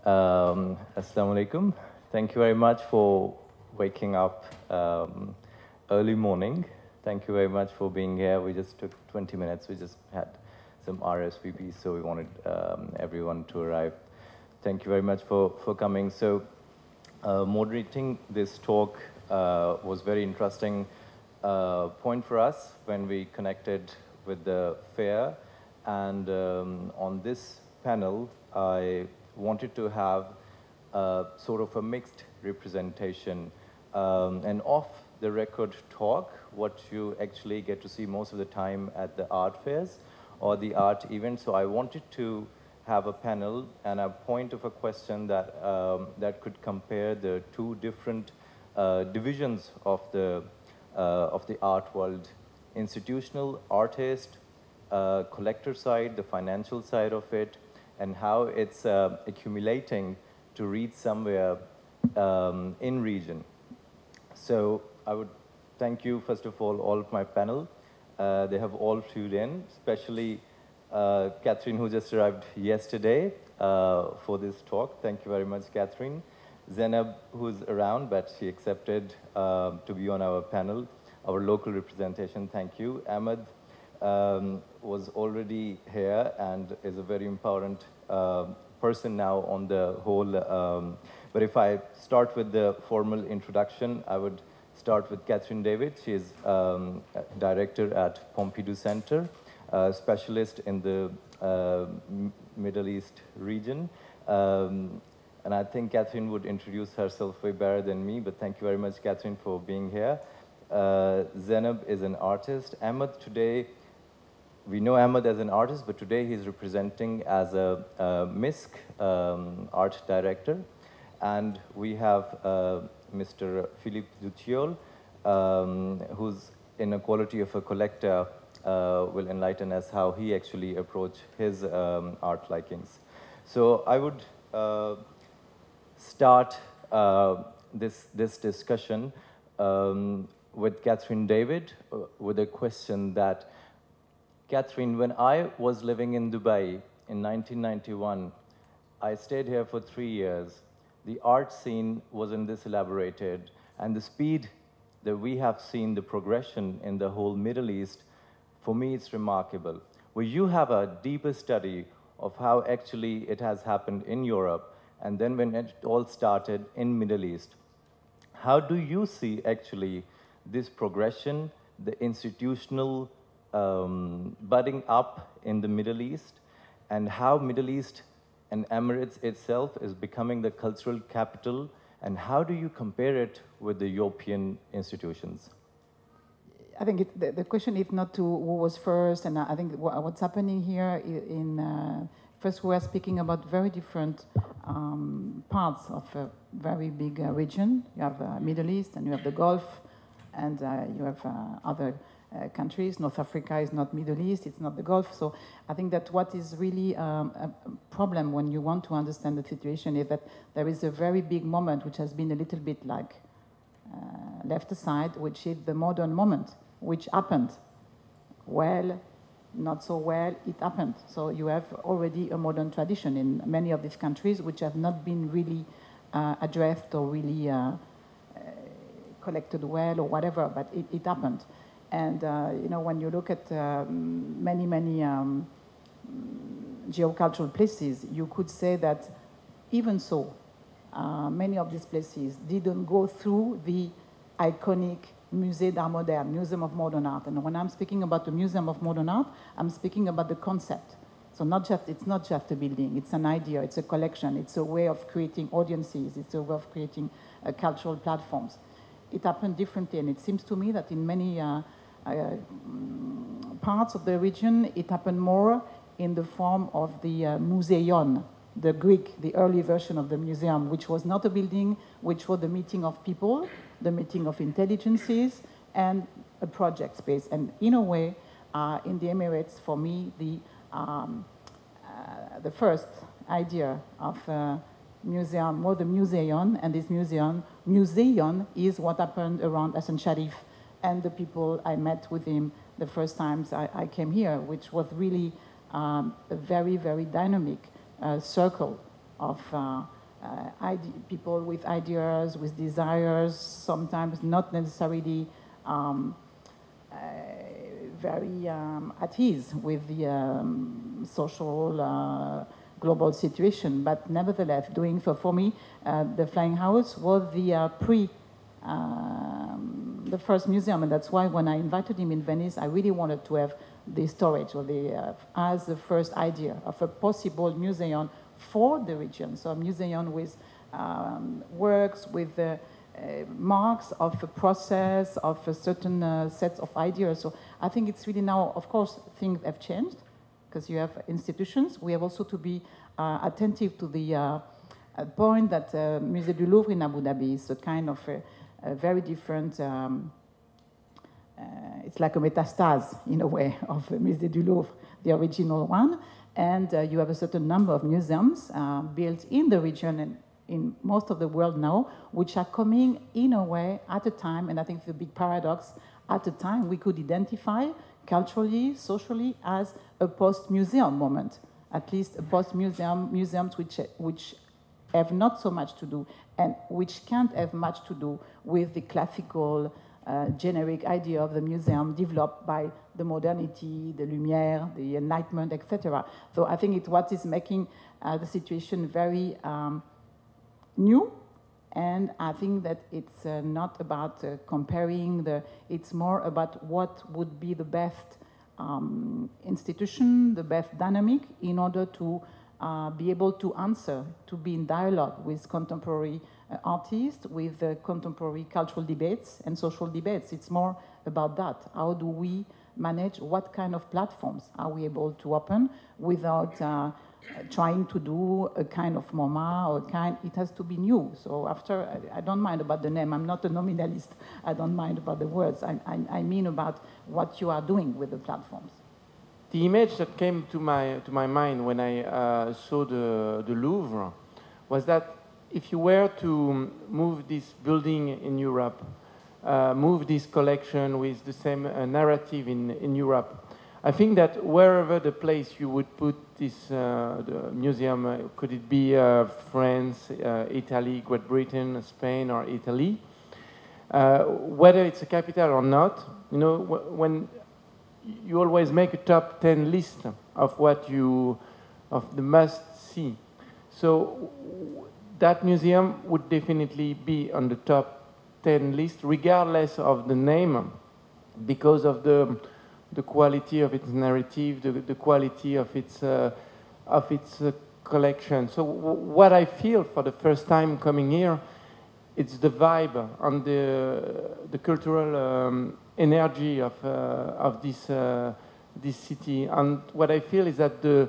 Assalamu alaikum. Thank you very much for waking up early morning. Thank you very much for being here. We just took 20 minutes. We just had some RSVP, so we wanted everyone to arrive. Thank you very much for coming. So moderating this talk was very interesting point for us when we connected with the fair. And on this panel, I wanted to have sort of a mixed representation, an off-the-record talk, what you actually get to see most of the time at the art fairs or the art events. So I wanted to have a panel and a point of a question that, that could compare the two different divisions of the art world: institutional, artist, collector side, the financial side of it, and how it's accumulating to reach somewhere in region. So I would thank you, first of all of my panel. They have all tuned in, especially Kaathrin, who just arrived yesterday for this talk. Thank you very much, Kaathrin. Zeynep, who's around, but she accepted to be on our panel, our local representation. Thank you. Ahmed was already here and is a very important person now on the whole. But if I start with the formal introduction, I would start with Kaathrin David. She is director at Boombédou Center, specialist in the Middle East region. And I think Kaathrin would introduce herself way better than me, but thank you very much, Kaathrin, for being here. Zeynep is an artist. Ahmed today, we know Ahmed as an artist, but today he's representing as a MISC art director. And we have Mr. Woffielib Doutilleul, who's in a quality of a collector, will enlighten us how he actually approached his art likings. So I would start this discussion with Kaathrin David with a question that, Kaathrin, when I was living in Dubai in 1991, I stayed here for 3 years. The art scene wasn't this elaborated, and the speed that we have seen the progression in the whole Middle East, for me, it's remarkable. Well, you have a deeper study of how actually it has happened in Europe, and then when it all started in Middle East. How do you see actually this progression, the institutional budding up in the Middle East, and how Middle East and Emirates itself is becoming the cultural capital, and how do you compare it with the European institutions? I think the question is not to who was first, and I think what's happening here first we are speaking about very different parts of a very big region. You have Middle East, and you have the Gulf, and you have other countries. North Africa is not Middle East, it's not the Gulf. So I think that what is really a problem when you want to understand the situation is that there is a very big moment which has been a little bit like left aside, which is the modern moment, which happened. Well, not so well, it happened. So you have already a modern tradition in many of these countries which have not been really addressed or really collected well or whatever, but it happened. And you know, when you look at many geocultural places, you could say that even so, many of these places didn't go through the iconic Musée d'Art Moderne, Museum of Modern Art. And when I'm speaking about the Museum of Modern Art, I'm speaking about the concept. So it's not just a building, it's an idea, it's a collection, it's a way of creating audiences, it's a way of creating cultural platforms. It happened differently, and it seems to me that in many parts of the region, it happened more in the form of the museion, the Greek, the early version of the museum, which was not a building, which was the meeting of people, the meeting of intelligences, and a project space. And in a way, in the Emirates, for me, the first idea of museum was the museion, and this museion is what happened around Hassan Sharif and the people I met with him the first times I came here, which was really a very, very dynamic circle of people with ideas, with desires, sometimes not necessarily very at ease with the social global situation, but nevertheless doing so. For me, the Flying House was the the first museum, and that's why when I invited him in Venice, I really wanted to have the storage or as the first idea of a possible museum for the region. So a museum with works with marks of a process, of a certain sets of ideas. So I think it's really now, of course, things have changed because you have institutions. We have also to be attentive to the point that Musée du Louvre in Abu Dhabi is a kind of a very different, it's like a metastase in a way of Musée du Louvre, the original one. And you have a certain number of museums built in the region and in most of the world now, which are coming in a way at a time, and I think it's a big paradox, at a time we could identify culturally, socially as a post-museum moment, at least a post-museum, museums which have not so much to do and which can't have much to do with the classical generic idea of the museum developed by the modernity, the Lumière, the Enlightenment, etc. So I think it's what is making the situation very new, and I think that it's not about comparing it's more about what would be the best institution, the best dynamic in order to be able to answer, to be in dialogue with contemporary artists, with contemporary cultural debates and social debates. It's more about that. How do we manage, what kind of platforms are we able to open without trying to do a kind of MoMA or it has to be new. So after, I don't mind about the name. I'm not a nominalist. I don't mind about the words. I mean about what you are doing with the platforms. The image that came to my mind when I saw the Louvre was that if you were to move this building in Europe, move this collection with the same narrative in Europe, I think that wherever the place you would put this the museum, could it be France, Italy, Great Britain, Spain, or Italy, whether it's a capital or not, you know, when you always make a top 10 list of of the must see. So that museum would definitely be on the top 10 list, regardless of the name, because of the quality of its narrative, the quality of its collection. So what I feel for the first time coming here, it's the vibe and the cultural energy of this city. And what I feel is that the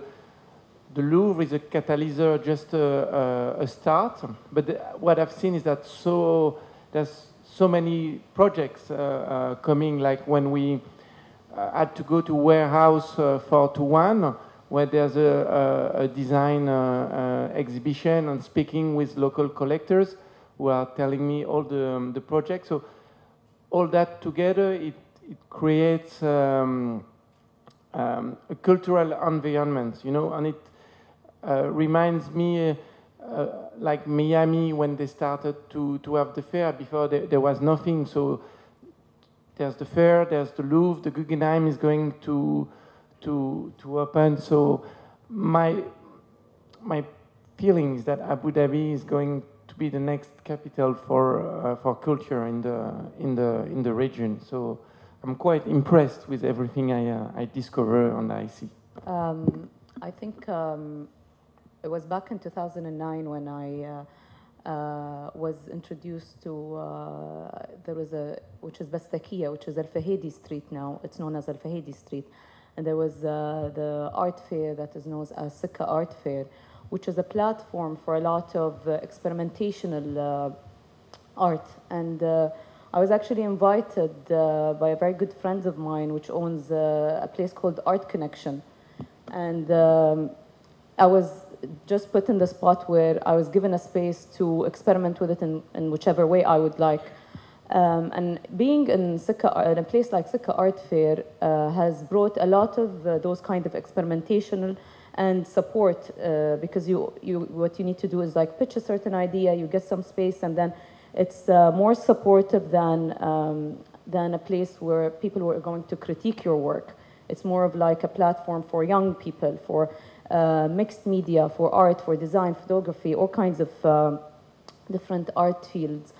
Louvre is a catalyst, just a start. But what I've seen is that there's so many projects coming, like when we had to go to warehouse 421, where there's a design exhibition and speaking with local collectors who are telling me all the projects. So all that together, it creates a cultural environment, you know, and it reminds me like Miami when they started to have the fair. Before there was nothing, so there's the fair, there's the Louvre, the Guggenheim is going to open. So my feeling is that Abu Dhabi is going to be the next capital for culture in the region. So I'm quite impressed with everything I discover and I see. I think it was back in 2009 when I was introduced to, there was which is Bastakia, which is Al-Fahidi Street now. It's known as Al-Fahidi Street. And there was the art fair that is known as Sikka Art Fair, which is a platform for a lot of experimentational art. And I was actually invited by a very good friend of mine, which owns a place called Art Connection. And I was just put in the spot where I was given a space to experiment with it in whichever way I would like. And being in a place like Sikka Art Fair has brought a lot of those kind of experimentation and support, because what you need to do is like pitch a certain idea, you get some space, and then it's more supportive than a place where people were going to critique your work. It's more of like a platform for young people, for mixed media, for art, for design, photography, all kinds of different art fields.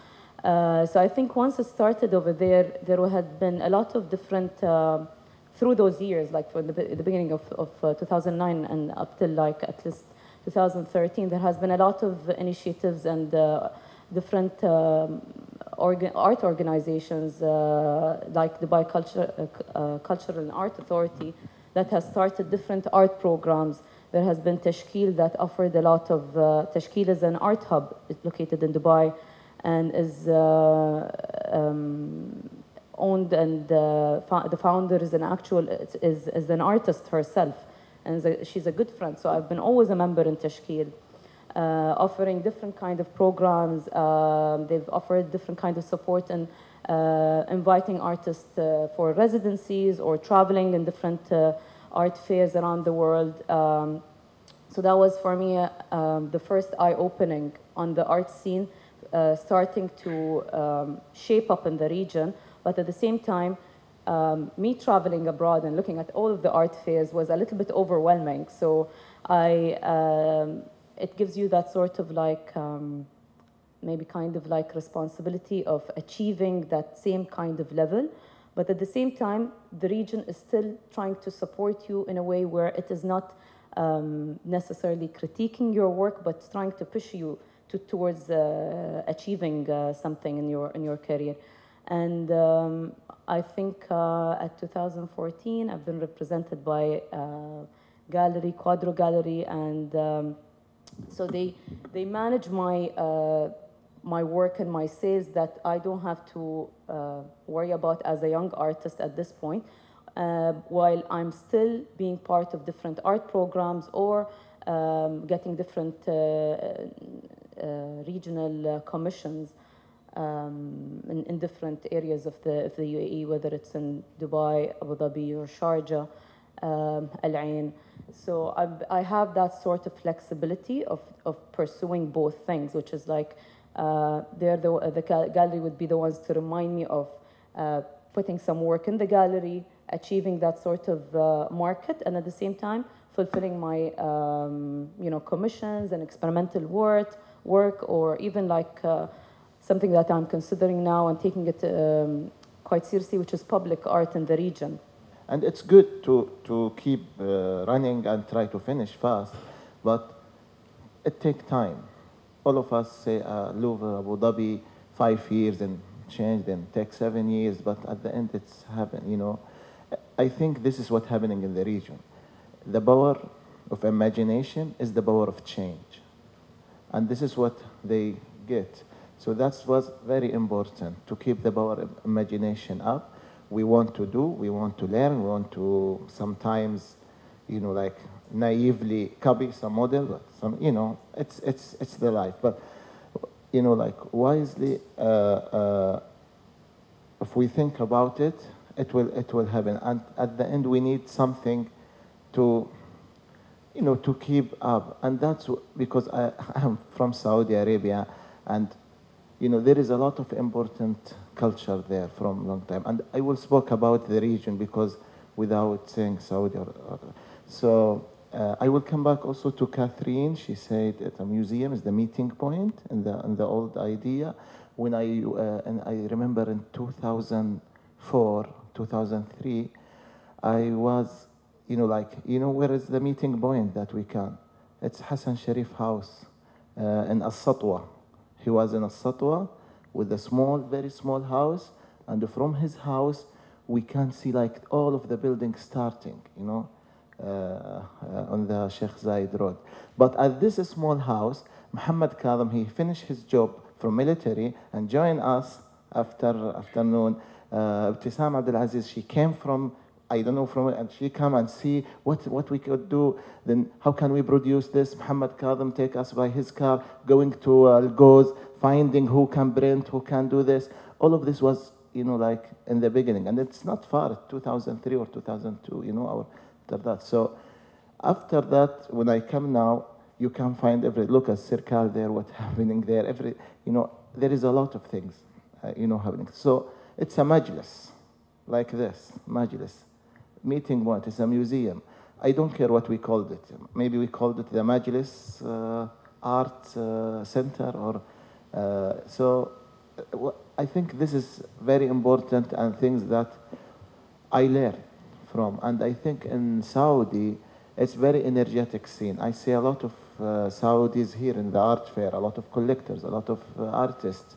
So I think once it started over there, there had been a lot of different, through those years, like from the beginning of 2009 and up till like at least 2013, there has been a lot of initiatives and different art organizations like Dubai Cultural and Art Authority that has started different art programs. There has been Tashkil that offered a lot of, Tashkil is an art hub. It's located in Dubai and is owned, and the founder is an actual, is an artist herself, and she's a good friend. So I've been always a member in Tashkil, offering different kind of programs. They've offered different kind of support and inviting artists for residencies or traveling in different art fairs around the world. So that was for me the first eye-opening on the art scene, starting to shape up in the region. But at the same time, me traveling abroad and looking at all of the art fairs was a little bit overwhelming. So it gives you that sort of like, maybe kind of like responsibility of achieving that same kind of level. But at the same time, the region is still trying to support you in a way where it is not necessarily critiquing your work, but trying to push you towards achieving something in your career. And I think at 2014, I've been represented by Gallery, Quadro Gallery, and so they manage my work and my sales that I don't have to worry about as a young artist at this point, while I'm still being part of different art programs or getting different regional commissions in different areas of the UAE, whether it's in Dubai, Abu Dhabi, or Sharjah, Al Ain. So I have that sort of flexibility of pursuing both things, which is like the gallery would be the ones to remind me of putting some work in the gallery, achieving that sort of market, and at the same time fulfilling my commissions and experimental work, or even like something that I'm considering now and taking it quite seriously, which is public art in the region. And it's good to keep running and try to finish fast, but it takes time. All of us say Louvre, Abu Dhabi, 5 years and change, then take 7 years, but at the end it's happened, I think this is what's happening in the region. The power of imagination is the power of change. And this is what they get. So that was very important, to keep the power of imagination up. We want to do, we want to learn, we want to sometimes, like naively copy some model, but some, it's the life. But, like wisely, if we think about it, it will happen. And at the end, we need something to, to keep up. And that's because I'm from Saudi Arabia, and there is a lot of important culture there from a long time. And I will speak about the region because without saying Saudi. So I will come back also to Kathleen. She said that a museum is the meeting point and the old idea. When and I remember in 2004, 2003, I was, where is the meeting point that we can? It's Hassan Sharif House in As-Satwa. He was in As-Satwa with a small, very small house, and from his house we can see like all of the buildings starting, on the Sheikh Zayed Road. But at this small house, Muhammad Kadhim, he finished his job from military and joined us after afternoon. Ibtisam Abdulaziz, she came from, I don't know from where, and she come and see what we could do. Then how can we produce this? Muhammad Kadhim take us by his car, going to Al-Goz, finding who can print, who can do this. All of this was, like in the beginning. And it's not far, 2003 or 2002, after that. So After that, when I come now, you can find look at Circle there, what's happening there, there is a lot of things, happening. So it's a majlis, like this, majlis. Meeting point, it's a museum. I don't care what we called it. Maybe we called it the Majlis Art Center, or I think this is very important and things that I learn from. And I think in Saudi, it's very energetic scene. I see a lot of Saudis here in the art fair, a lot of collectors, a lot of artists.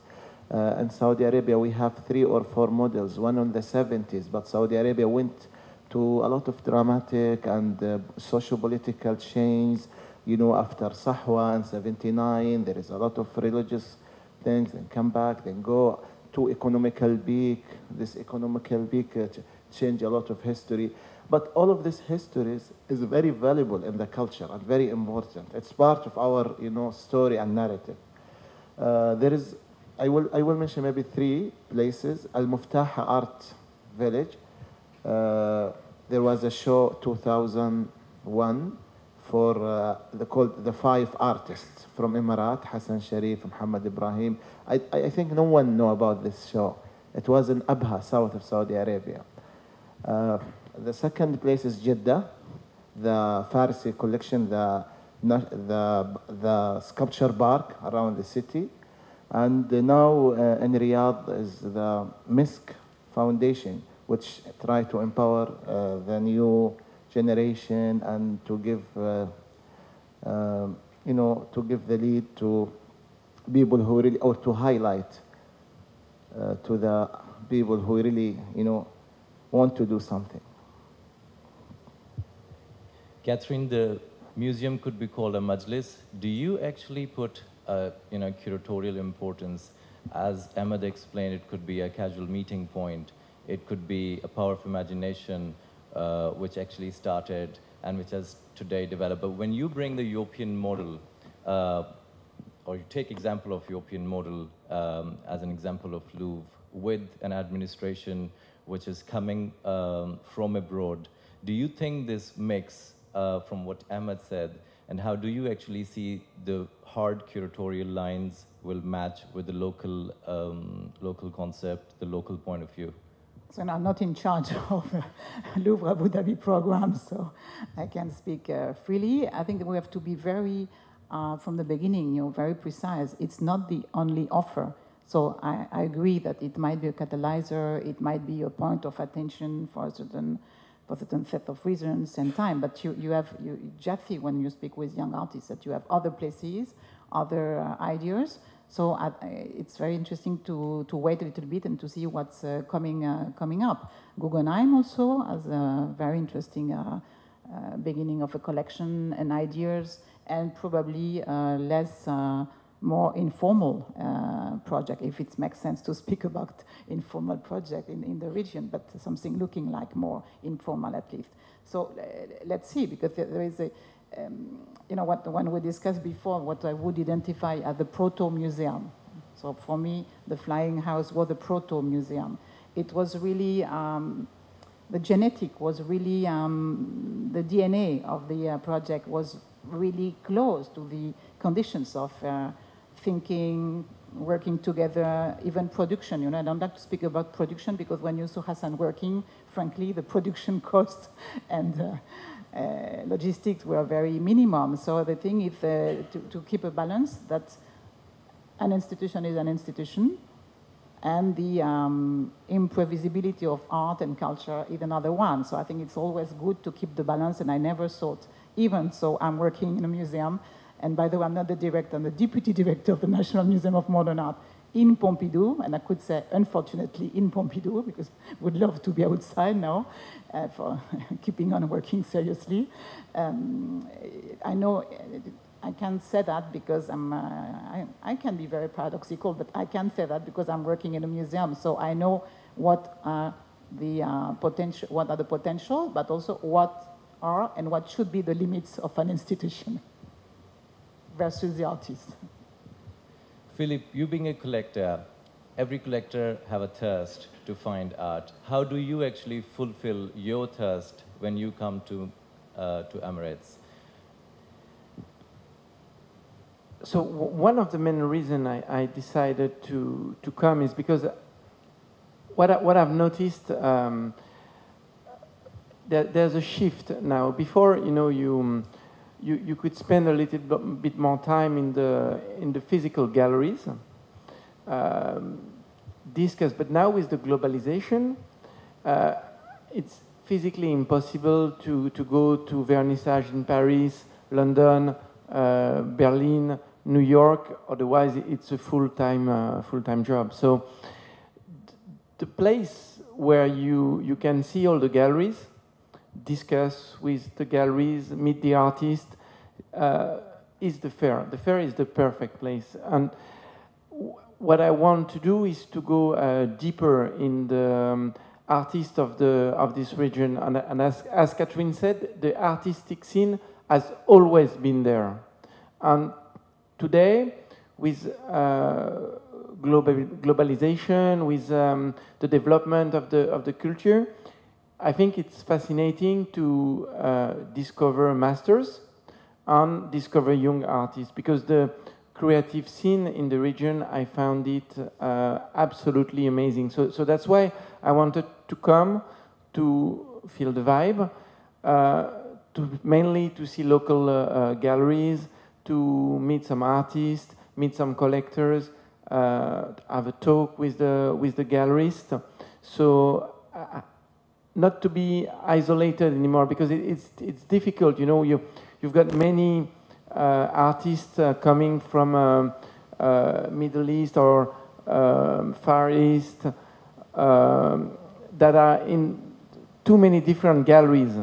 In Saudi Arabia, we have 3 or 4 models, one on the 70s, but Saudi Arabia went to a lot of dramatic and socio-political change. After Sahwa in 79, there is a lot of religious things, then come back, then go to economical peak. This economical peak change a lot of history. But all of this history is very valuable in the culture and very important. It's part of our, story and narrative. I will mention maybe 3 places. Al-Muftaha Art Village. There was a show 2001 for called the 5 artists from Emirat, Hassan Sharif, Muhammad Ibrahim. I think no one know about this show. It was in Abha, south of Saudi Arabia. The second place is Jeddah, the Farsi collection, the sculpture park around the city. And now in Riyadh is the Misk Foundation, which try to empower the new generation and to give, to give the lead to people who really, or to highlight to the people who really, want to do something. Kathleen, the museum could be called a majlis. Do you actually put, curatorial importance? As Ahmed explained, it could be a casual meeting point. It could be a power of imagination, which actually started and which has today developed. But when you bring the European model, or you take example of European model as an example of Louvre, with an administration which is coming from abroad, do you think this mix, from what Ahmed said, and how do you actually see the hard curatorial lines will match with the local, local concept, the local point of view? So I'm not in charge of Louvre Abu Dhabi program, so I can speak freely. I think that we have to be very, from the beginning, very precise. It's not the only offer. So I agree that it might be a catalyzer, it might be a point of attention for a certain set of reasons and time. But you have Jaffe, when you speak with young artists, that you have other places, other ideas. So it's very interesting to wait a little bit and to see what's coming up. Guggenheim also has a very interesting beginning of a collection and ideas, and probably less, more informal project, if it makes sense to speak about informal project in the region, but something looking like more informal at least. So let's see, because there is a, when we discussed before, what I would identify as the proto-museum. So for me, the Flying House was a proto-museum. It was really, the genetic was really, the DNA of the project was really close to the conditions of thinking, working together, even production. I don't like to speak about production because when you saw Hassan working, frankly, the production cost and logistics were very minimum. So the thing is to keep a balance, that an institution is an institution, and the imprevisibility of art and culture is another one. So I think it's always good to keep the balance, and I never thought, even so I'm working in a museum, and by the way, I'm not the director, I'm the deputy director of the National Museum of Modern Art in Pompidou, and I could say, unfortunately, in Pompidou, because I would love to be outside now for keeping on working seriously. I know I can't say that because I can be very paradoxical, but I can say that because I'm working in a museum, so I know what are the potential, but also what are and what should be the limits of an institution versus the artist. Philip, you being a collector, every collector have a thirst to find art. How do you actually fulfill your thirst when you come to to Emirates? So one of the main reasons I decided to come is because what I've noticed, there's a shift now. Before, you could spend a little bit more time in the physical galleries, discuss. But now with the globalization, it's physically impossible to go to vernissage in Paris, London, Berlin, New York. Otherwise, it's a full-time job. So the place where you can see all the galleries, discuss with the galleries, meet the artist, is the fair. The fair is the perfect place. And what I want to do is to go deeper in the artists of this region. And as Kathrin said, the artistic scene has always been there. And today, with globalization, with the development of the culture, I think it's fascinating to discover masters and discover young artists, because the creative scene in the region, I found it absolutely amazing. So that's why I wanted to come to feel the vibe, mainly to see local galleries, to meet some artists, meet some collectors, have a talk with the gallerist. So not to be isolated anymore, because it's difficult. You've got many artists coming from Middle East or Far East that are in too many different galleries.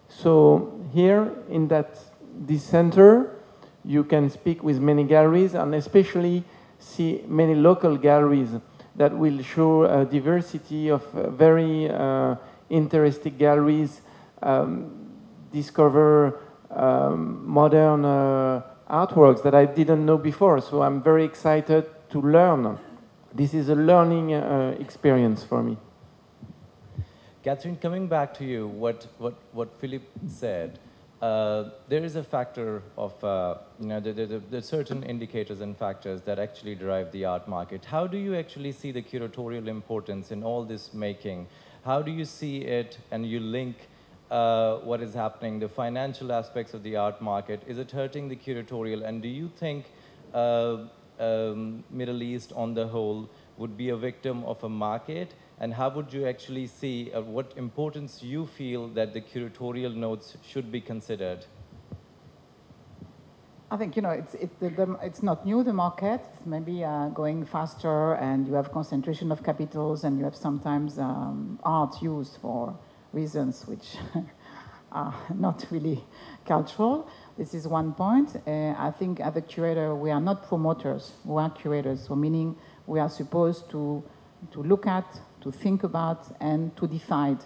So here in this center, you can speak with many galleries, and especially see many local galleries that will show a diversity of very interesting galleries, discover modern artworks that I didn't know before. So I'm very excited to learn. This is a learning experience for me. Kathrin, coming back to you, what Philippe said, there is a factor of, there's certain indicators and factors that actually drive the art market. How do you actually see the curatorial importance in all this making? How do you see it, and you link what is happening, the financial aspects of the art market? Is it hurting the curatorial? And do you think Middle East on the whole would be a victim of a market? And how would you actually see, what importance you feel that the curatorial notes should be considered? I think, it's not new, the market. It's maybe going faster, and you have concentration of capitals, and you have sometimes art used for reasons which are not really cultural. This is one point. I think as a curator, we are not promoters, we are curators. So meaning we are supposed to look at, to think about, and to decide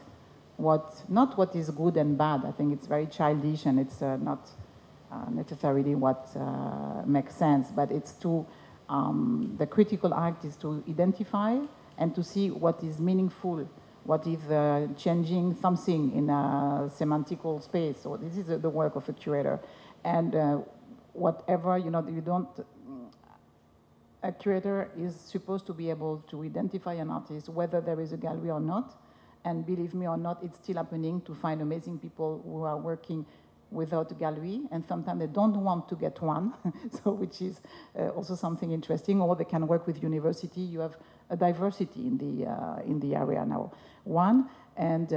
not what is good and bad. I think it's very childish, and it's not necessarily what makes sense, but it's the critical act is to identify and to see what is meaningful, what is changing something in a semantical space. So this is the work of a curator. And whatever, a curator is supposed to be able to identify an artist, whether there is a gallery or not. And believe me or not, it's still happening to find amazing people who are working without a gallery, and sometimes they don't want to get one, so which is also something interesting. Or they can work with university. You have a diversity in the area now. One, and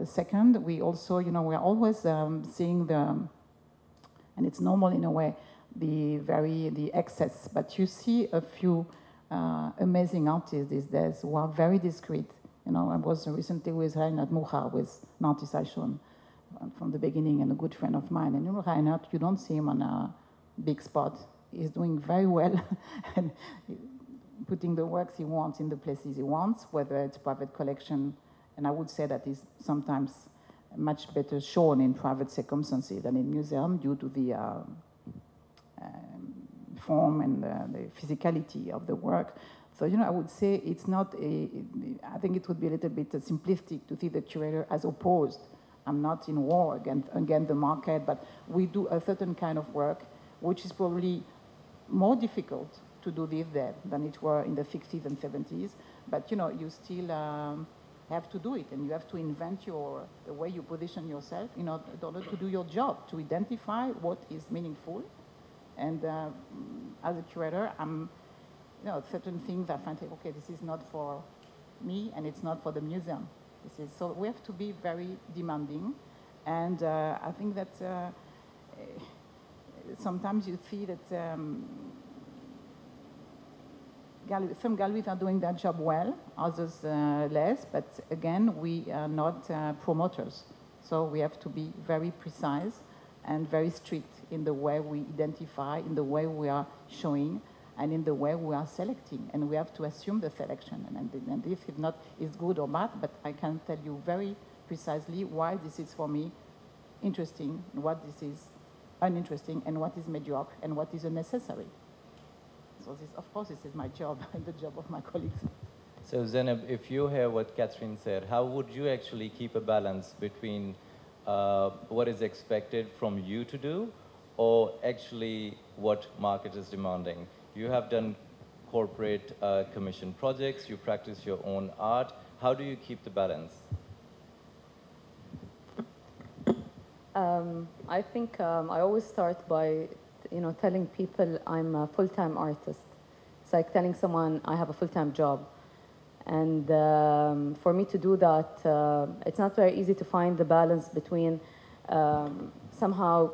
second, we also, we are always seeing and it's normal in a way, the excess. But you see a few amazing artists these days who are very discreet. I was recently with Reinhard Mucha, with an artist I shown from the beginning, and a good friend of mine. And Reinhard, you don't see him on a big spot. He's doing very well and putting the works he wants in the places he wants, whether it's private collection. And I would say that is sometimes much better shown in private circumstances than in museum due to the form and the physicality of the work. So, I would say it's not I think it would be a little bit simplistic to see the curator as opposed I'm not in war against the market, but we do a certain kind of work, which is probably more difficult to do this day than it were in the 60s and 70s. But you know, you still have to do it, and you have to invent the way you position yourself in order to do your job, to identify what is meaningful. And as a curator, certain things I find, okay, this is not for me, and it's not for the museum. So we have to be very demanding, and I think that sometimes you see that some galleries are doing their job well, others less, but again, we are not promoters. So we have to be very precise and very strict in the way we identify, in the way we are showing, and in the way we are selecting. And we have to assume the selection. And this is good or bad, but I can tell you very precisely why this is for me interesting, what this is uninteresting, and what is mediocre, and what is unnecessary. So this, of course, this is my job and the job of my colleagues. So Zeynep, if you hear what Kathrin said, how would you actually keep a balance between what is expected from you to do, or actually what market is demanding? You have done corporate commission projects, you practice your own art. How do you keep the balance? I think I always start by, telling people I'm a full-time artist. It's like telling someone I have a full-time job. And for me to do that, it's not very easy to find the balance between somehow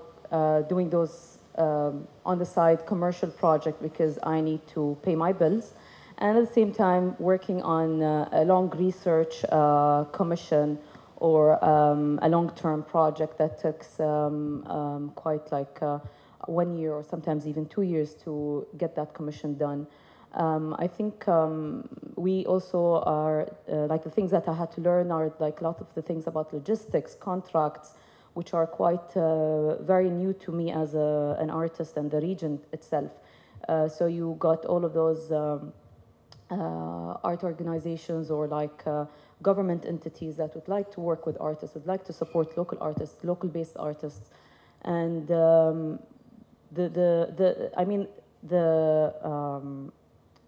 doing those on the side commercial project because I need to pay my bills, and at the same time working on a long research commission or a long-term project that took quite like 1 year or sometimes even 2 years to get that commission done. I think we also are, like the things that I had to learn are like a lot of the things about logistics, contracts, which are quite very new to me as an artist and the region itself. So you got all of those art organizations or like government entities that would like to work with artists, would like to support local artists, local-based artists. And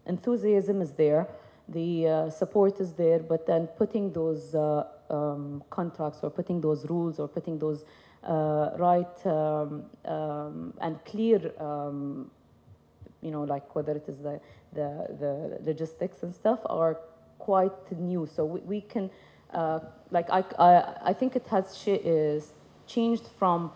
enthusiasm is there, the support is there, but then putting those contracts or putting those rules or putting those right and clear, like whether it is the logistics and stuff are quite new. So we can, I think it has changed from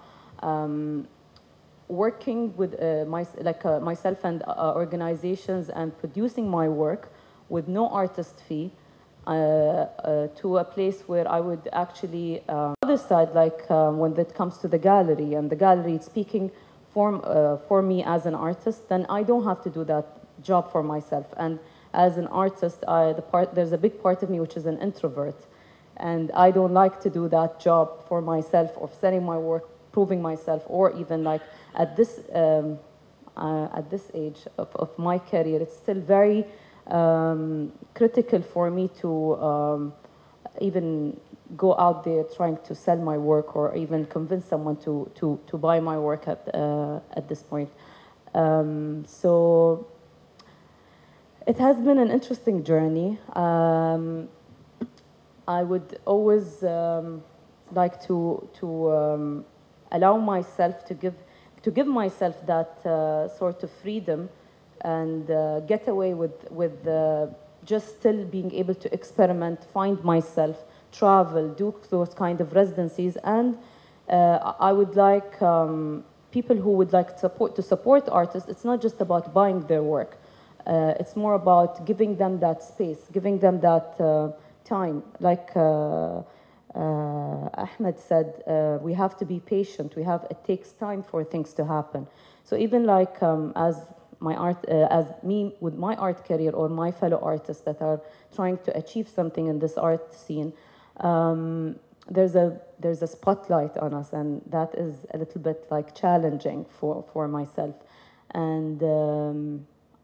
working with myself and organizations and producing my work with no artist fee to a place where I would actually, other side, when it comes to the gallery, and the gallery is speaking for me as an artist, then I don't have to do that job for myself. And as an artist, there's a big part of me which is an introvert, and I don't like to do that job for myself of selling my work, proving myself, or even like at this age of my career, it's still very critical for me to even go out there trying to sell my work or even convince someone to buy my work at this point. So it has been an interesting journey. I would always like to allow myself to give myself that sort of freedom and get away with just still being able to experiment, find myself, travel, do those kind of residencies. And I would like people who would like to support artists. It's not just about buying their work. It's more about giving them that space, giving them that time. Like Ahmed said, we have to be patient. It takes time for things to happen. So even like as me with my art career or my fellow artists that are trying to achieve something in this art scene, there's a spotlight on us, and that is a little bit like challenging for myself. And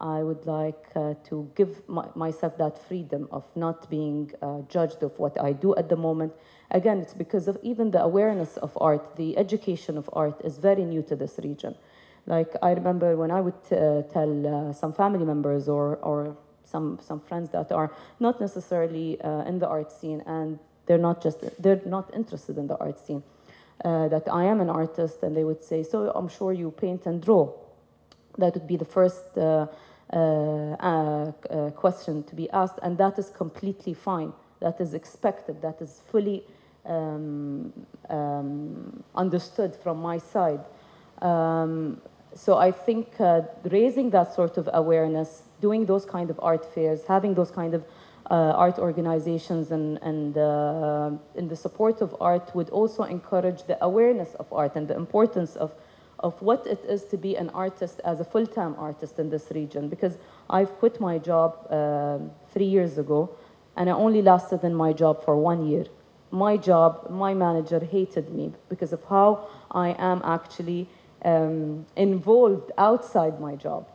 I would like to give myself that freedom of not being judged of what I do at the moment. Again, it's because of even the awareness of art, the education of art is very new to this region. Like, I remember when I would tell some family members or some friends that are not necessarily in the art scene, and they're not interested in the art scene, that I am an artist, and they would say, so I'm sure you paint and draw. That would be the first question to be asked, and that is completely fine. That is expected. That is fully understood from my side. So I think raising that sort of awareness, doing those kind of art fairs, having those kind of art organizations and in the support of art would also encourage the awareness of art and the importance of what it is to be an artist as a full-time artist in this region. Because I've quit my job 3 years ago, and I only lasted in my job for 1 year. My job, my manager hated me because of how I am actually involved outside my job.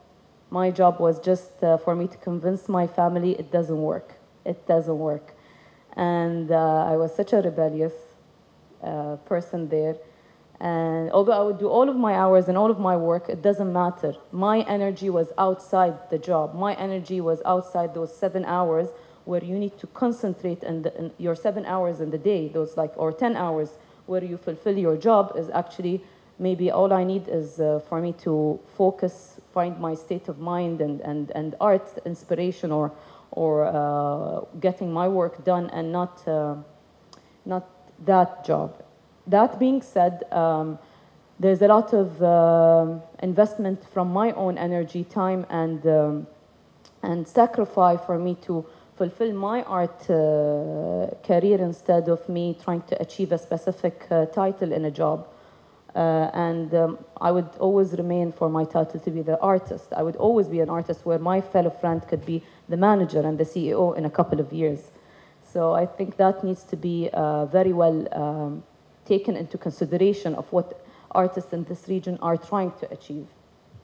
My job was just for me to convince my family it doesn't work. It doesn't work. And I was such a rebellious person there. And although I would do all of my hours and all of my work, it doesn't matter. My energy was outside the job. My energy was outside those 7 hours where you need to concentrate in your 7 hours in the day, those or 10 hours where you fulfill your job is actually maybe all I need is for me to focus, find my state of mind and art inspiration or getting my work done and not that job. That being said, there's a lot of investment from my own energy, time, and sacrifice for me to fulfill my art career instead of me trying to achieve a specific title in a job. I would always remain for my title to be the artist. I would always be an artist where my fellow friend could be the manager and the CEO in a couple of years. So I think that needs to be very well taken into consideration of what artists in this region are trying to achieve.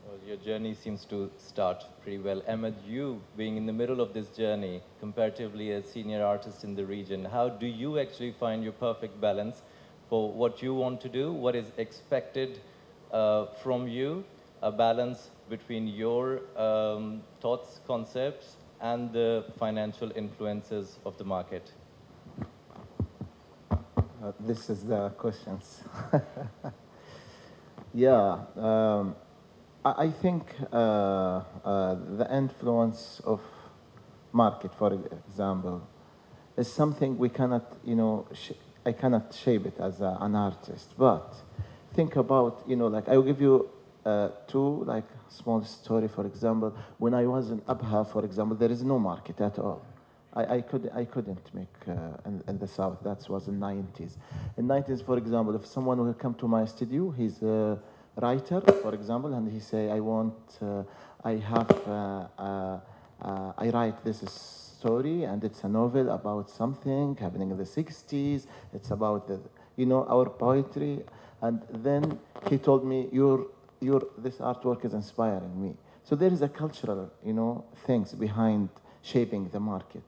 Well, your journey seems to start pretty well. Ahmed, you being in the middle of this journey, comparatively a senior artist in the region, how do you actually find your perfect balance for what you want to do, what is expected from you, a balance between your thoughts, concepts, and the financial influences of the market? This is the questions. Yeah, I think the influence of market, for example, is something we cannot, I cannot shape it as an artist. But think about, I will give you two small story. For example, when I was in Abha, for example, there is no market at all. I couldn't make in the south. That was in 90s. In 90s, for example, if someone will come to my studio, he's a writer, for example, and he say, I write this story, and it's a novel about something happening in the 60s. It's about our poetry. And then he told me, this artwork is inspiring me. So there is a cultural, things behind shaping the market.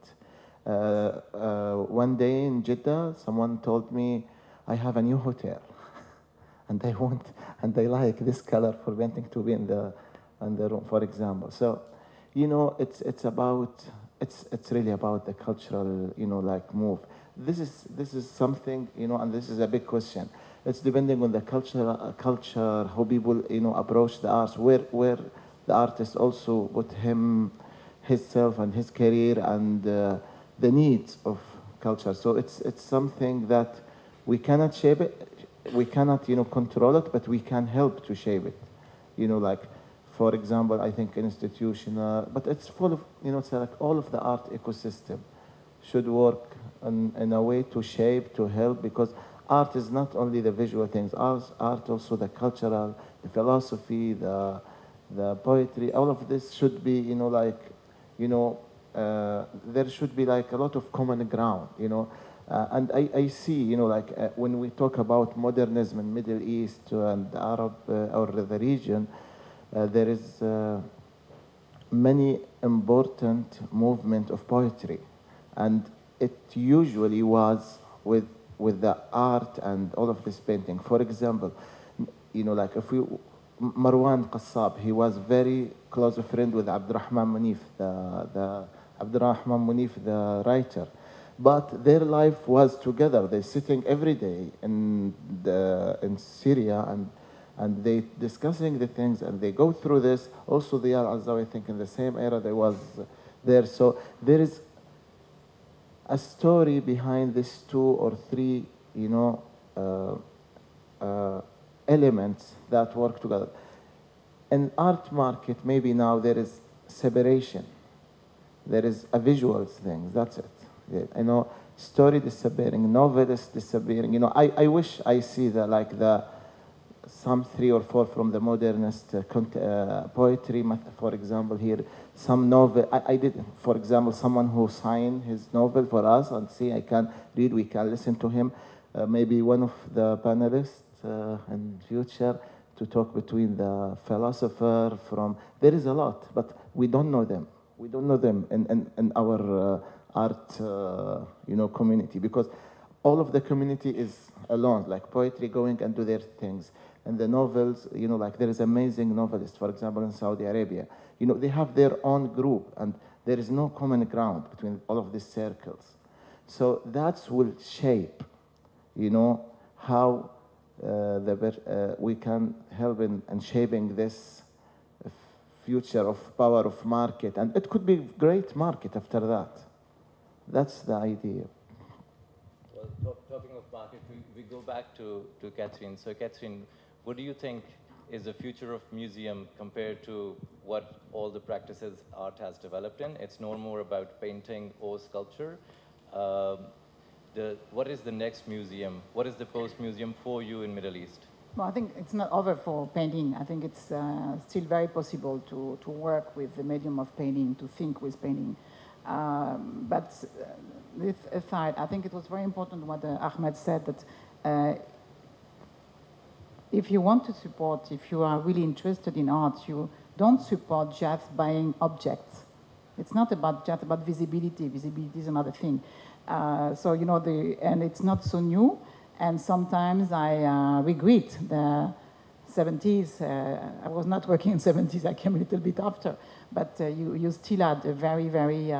One day in Jeddah, someone told me, I have a new hotel, and I like this color for painting to be in the room, for example. So, it's really about the cultural, move. This is something, and this is a big question. It's depending on the culture, how people, approach the arts, where the artist also put himself and his career and the needs of culture. So it's something that we cannot shape it, we cannot control it, but we can help to shape it. For example, I think institutional, but it's full of it's all of the art ecosystem should work in a way to shape, to help, because art is not only the visual things. Art also the cultural, the philosophy, the poetry. All of this should be there should be a lot of common ground, and I see, when we talk about modernism in Middle East and the Arab or the region, there is many important movement of poetry, and it usually was with the art and all of this painting. For example, you know, like if we, Marwan Qassab, he was very close friend with Abdurrahman Munif, the Abdurrahman Munif, the writer. But their life was together. They're sitting every day in Syria, and they discussing the things, and they go through this. Also, they are, as I think, in the same era they was there. So there is a story behind these 2 or 3, you know, elements that work together. In art market, maybe now there is separation. There is a visuals thing, that's it. You know, story disappearing, novelist disappearing. You know, I wish I see some 3 or 4 from the modernist poetry, for example, here, some novel. I did, for example, someone who signed his novel for us, and see, I can read, we can listen to him. Maybe one of the panelists in future to talk between the philosopher from, there is a lot, but we don't know them. We don't know them in our art, you know, community, because all of the community is alone, like poetry going and do their things. And the novels, you know, like there is amazing novelists, for example, in Saudi Arabia. You know, they have their own group, and there is no common ground between all of these circles. So that will shape, you know, how we can help in shaping this future of power of market. And it could be great market after that. That's the idea. Well, talking of market, we go back to Kathleen. So Kathleen, what do you think is the future of museum compared to what all the practices art has developed in? It's no more about painting or sculpture. What is the next museum? What is the post-museum for you in Middle East? Well, I think it's not over for painting. I think it's still very possible to work with the medium of painting, to think with painting. But this aside, I think it was very important what Ahmed said, that if you want to support, if you are really interested in art, you don't support just buying objects. It's not about just about visibility. Visibility is another thing. So, you know, and it's not so new. And sometimes I regret the 70s. I was not working in 70s. I came a little bit after. But you still had a very, very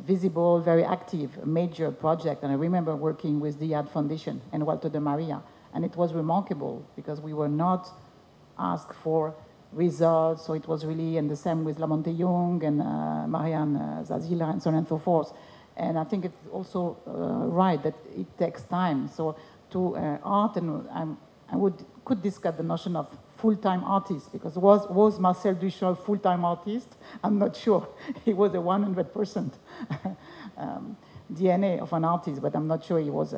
visible, very active, major project. And I remember working with the Art Foundation and Walter de Maria. And it was remarkable because we were not asked for results. So it was really, and the same with Lamonte Young and Marianne Zazila and so on and so forth. And I think it's also right that it takes time. So to art, and could discuss the notion of full-time artist, because was Marcel Duchamp full-time artist? I'm not sure. He was a 100% DNA of an artist, but I'm not sure he was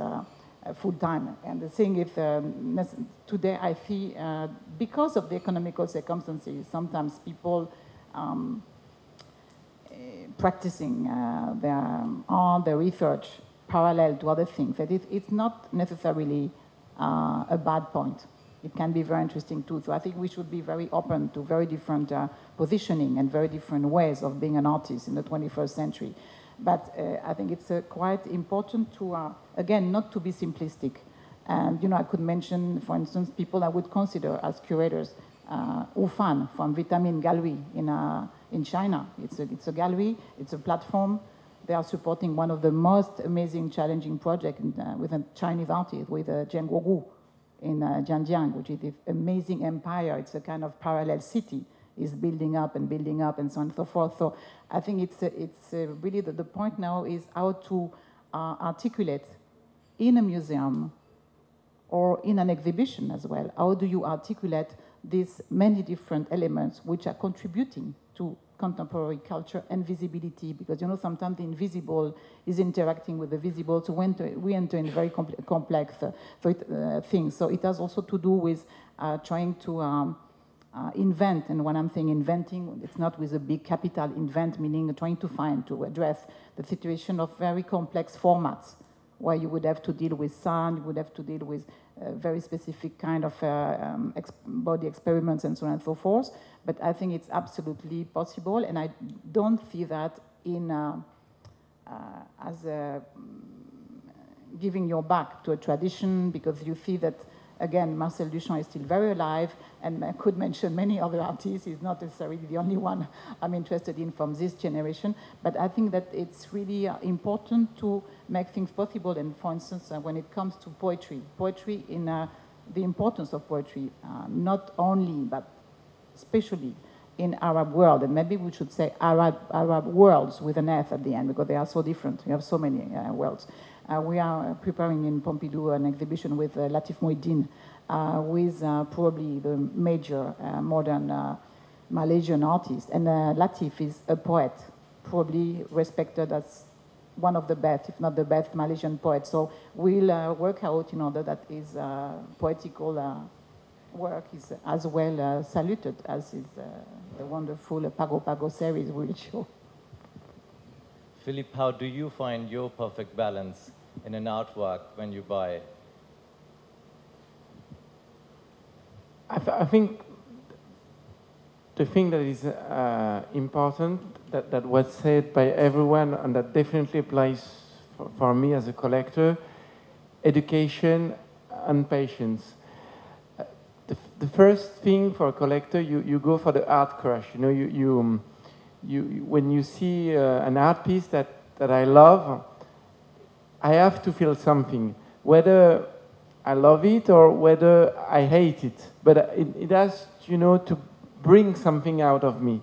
full-time. And the thing is, today I see, because of the economical circumstances, sometimes people practicing their art, their research, parallel to other things. That it's not necessarily a bad point. It can be very interesting too. So I think we should be very open to very different positioning and very different ways of being an artist in the 21st century. But I think it's quite important to, again, not to be simplistic. And, you know, I could mention, for instance, people I would consider as curators. Wu Fan from Vitamin Gallery in China. It's a gallery, it's a platform. They are supporting one of the most amazing, challenging projects with a Chinese artist, with Zheng Guogu in Jiangjiang, which is this amazing empire. It's a kind of parallel city. Is building up and so on and so forth. So I think it's really the point now is how to articulate in a museum or in an exhibition as well. How do you articulate these many different elements which are contributing to contemporary culture and visibility? Because, you know, sometimes the invisible is interacting with the visible, so we enter in very complex things. So it has also to do with trying to invent, and when I'm saying inventing, it's not with a big capital invent, meaning trying to address the situation of very complex formats, where you would have to deal with sound, you would have to deal with very specific kind of body experiments and so on and so forth. But I think it's absolutely possible, and I don't see that in as giving your back to a tradition, because you see that, again, Marcel Duchamp is still very alive, and I could mention many other artists. He's not necessarily the only one I'm interested in from this generation, but I think that it's really important to make things possible. And for instance, when it comes to poetry in the importance of poetry, not only, but especially in Arab world, and maybe we should say Arab worlds with an F at the end, because they are so different. We have so many worlds. We are preparing in Pompidou an exhibition with Latif Mouhiddine, with probably the major modern Malaysian artist. And Latif is a poet, probably respected as one of the best, if not the best, Malaysian poet. So we'll work out in order that his poetical work is as well saluted as is the wonderful Pago Pago series will show. Philippe, how do you find your perfect balance in an artwork when you buy? I think the thing that is important, that was said by everyone, and that definitely applies for me as a collector, education and patience. The first thing for a collector, you go for the art crush. You know, when you see an art piece that I love, I have to feel something, whether I love it or whether I hate it. But it has, you know, to bring something out of me.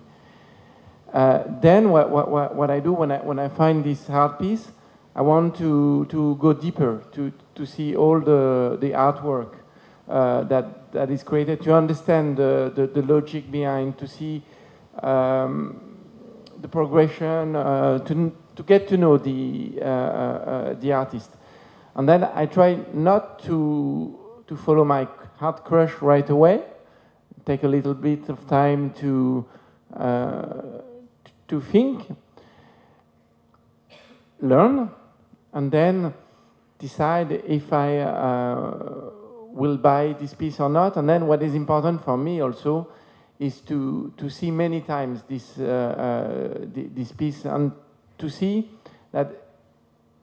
Then what I do when I find this art piece, I want to go deeper, to see all the artwork that is created, to understand the logic behind, to see the progression, to get to know the artist. And then I try not to follow my heart crush right away. Take a little bit of time to think, learn, and then decide if I will buy this piece or not. And then what is important for me also is to see many times this piece, and to see that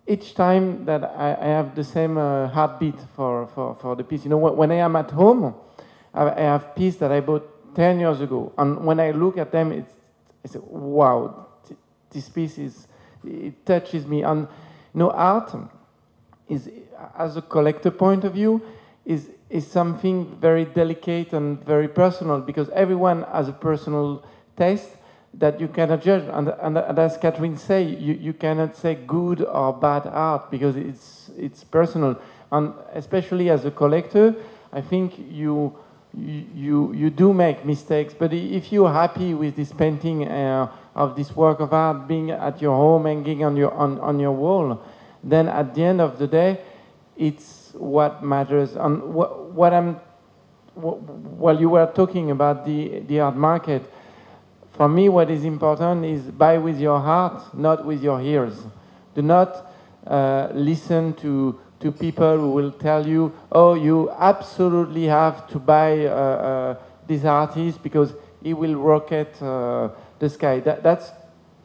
each time that I have the same heartbeat for the piece. You know, when I am at home, I have pieces that I bought 10 years ago, and when I look at them, I say, wow, this piece it touches me. And you know, art is, as a collector point of view, is something very delicate and very personal, because everyone has a personal taste that you cannot judge. And as Kathleen say, you cannot say good or bad art, because it's personal. And especially as a collector, I think you do make mistakes. But if you're happy with this painting of this work of art being at your home, hanging on your wall, then at the end of the day, it's what matters. And while you were talking about the art market, for me, what is important is buy with your heart, not with your ears. Do not listen to people who will tell you, oh, you absolutely have to buy this artist because he will rocket the sky. That's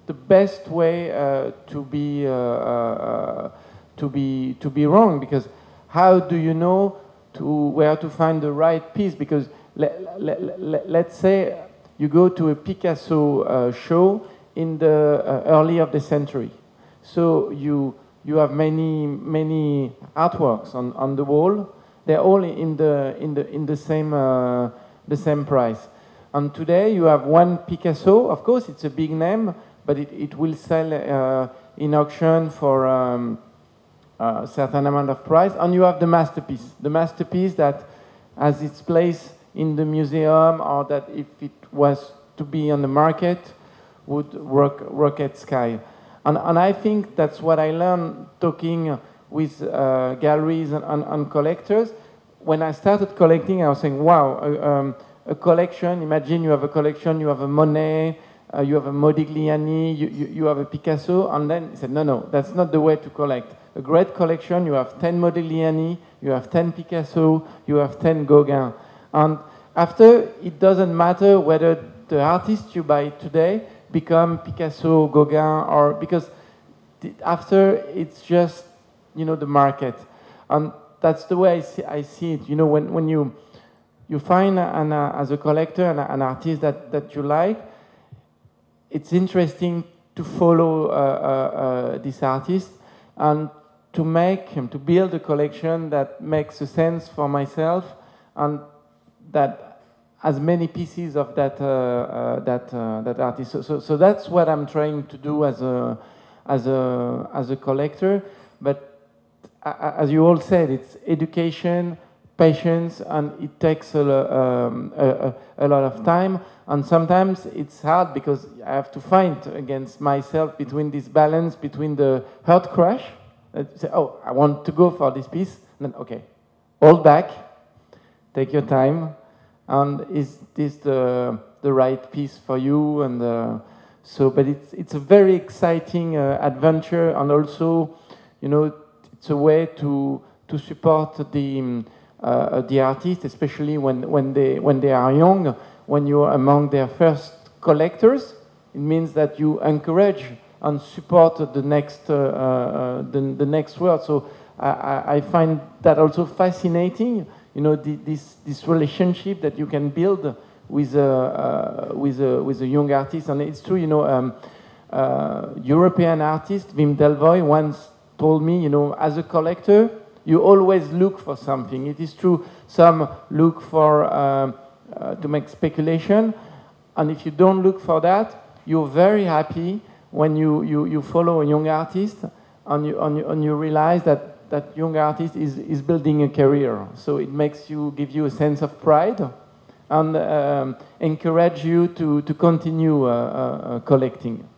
the best way to be wrong, because how do you know where to find the right piece? Because let's say you go to a Picasso show in the early of the century. So you have many artworks on the wall. They're all in the same price. And today you have one Picasso. Of course, it's a big name, but it will sell in auction for a certain amount of price. And you have the masterpiece that has its place in the museum, or that if it was to be on the market, would rocket sky. And I think that's what I learned talking with galleries and collectors. When I started collecting, I was saying, wow, a collection, imagine you have a collection, you have a Monet, you have a Modigliani, you have a Picasso, and then he said, no, that's not the way to collect. A great collection, you have 10 Modigliani, you you have 10 Picasso, you have 10 Gauguin. And after, it doesn't matter whether the artist you buy today become Picasso, Gauguin, or because after it's just, you know, the market. And that's the way I see it. You know, when you find as a collector an artist that you like, it's interesting to follow this artist and to build a collection that makes a sense for myself and that has many pieces of that artist. So that's what I'm trying to do as a collector. But as you all said, it's education, patience, and it takes a lot of time. And sometimes it's hard because I have to fight against myself between this balance between the heart crash. Say, oh, I want to go for this piece. And then, okay, hold back, take your time, and is this the right piece for you? And but it's a very exciting adventure, and also, you know, it's a way to support the artist, especially when they are young. When you're among their first collectors, it means that you encourage and support the next world. So I find that also fascinating. You know, this relationship that you can build with a young artist. And it's true, you know, European artist Wim Delvoye once told me, you know, as a collector, you always look for something. It is true, some look for to make speculation, and if you don't look for that, you're very happy when you follow a young artist and you realize that young artist is building a career. So it gives you a sense of pride and encourage you to continue collecting.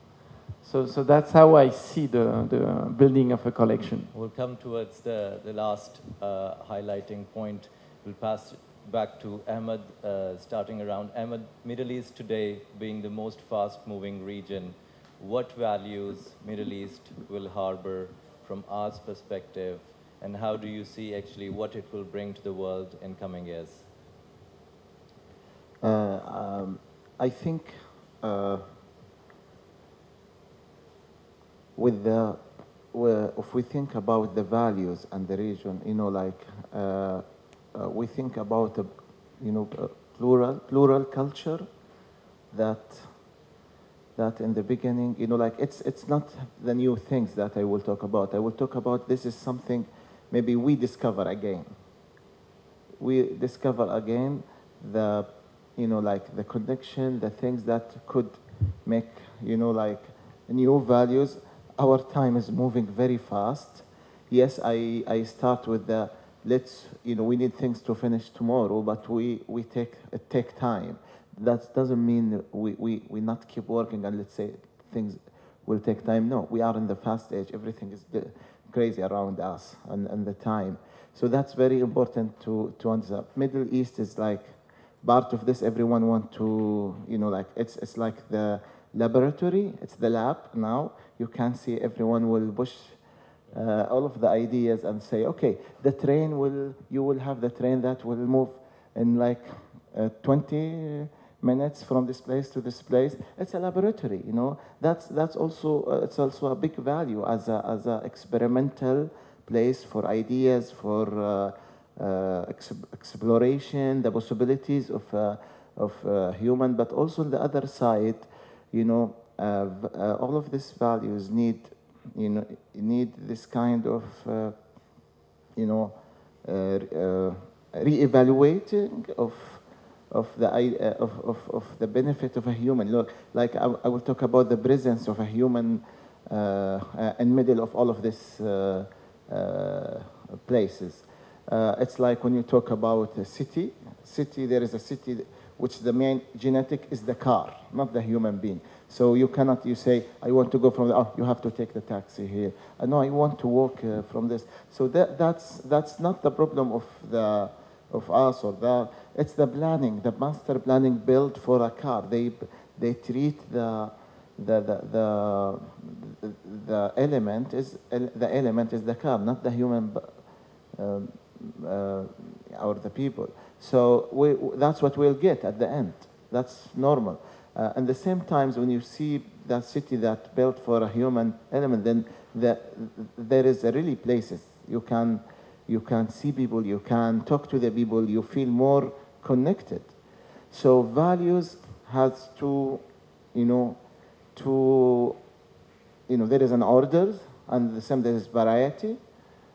So that's how I see the building of a collection. We'll come towards the last highlighting point. We'll pass back to Ahmed, starting around Ahmed. Middle East today being the most fast-moving region, what values Middle East will harbor from our perspective, and how do you see actually what it will bring to the world in coming years? I think if we think about the values and the region, you know, like we think about plural culture that in the beginning, you know, like it's not the new things that I will talk about. I will talk about this is something maybe we discover again. We discover again the, you know, like the connection, the things that could make, you know, like new values. Our time is moving very fast. Yes, I start with the you know, we need things to finish tomorrow, but it take time. That doesn't mean we not keep working and let's say things will take time. No, we are in the fast age. Everything is crazy around us and the time. So that's very important to understand. Middle East is like part of this. Everyone want to, you know, like it's like the laboratory. It's the lab now. You can see everyone will push all of the ideas and say, okay, you will have the train that will move in like 20 minutes from this place to this place. It's a laboratory, you know. That's also it's also a big value as a experimental place for ideas, for exploration, the possibilities of human, but also on the other side, you know, all of these values need this kind of, you know, re-evaluating of the benefit of a human. Look, like I will talk about the presence of a human in middle of all of these places. It's like when you talk about a city, there is a city which the main genetic is the car, not the human being. So you cannot, you say, I want to go from, you have to take the taxi here. No, I want to walk from this. So that's not the problem of us or that. It's the planning, the master planning built for a car. They treat the element is the car, not the human or the people. So that's what we'll get at the end. That's normal. And the same times when you see that city that built for a human element, then there is really places you can see people, you can talk to the people, you feel more connected. So values has to, there is an order, and the same there is variety,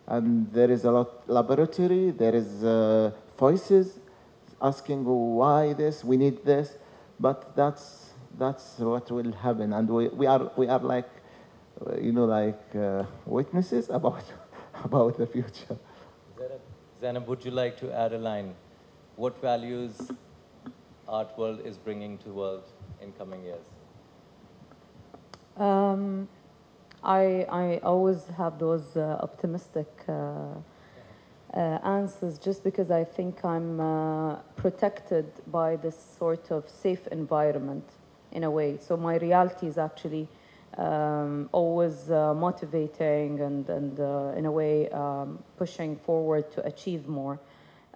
and there is a lot laboratory, there is voices asking why this, we need this, but that's what will happen, and we are like, witnesses about the future. Zeynep, would you like to add a line? What values art world is bringing to the world in coming years? I always have those optimistic answers, just because I think I'm protected by this sort of safe environment in a way. So my reality is actually always motivating and in a way pushing forward to achieve more.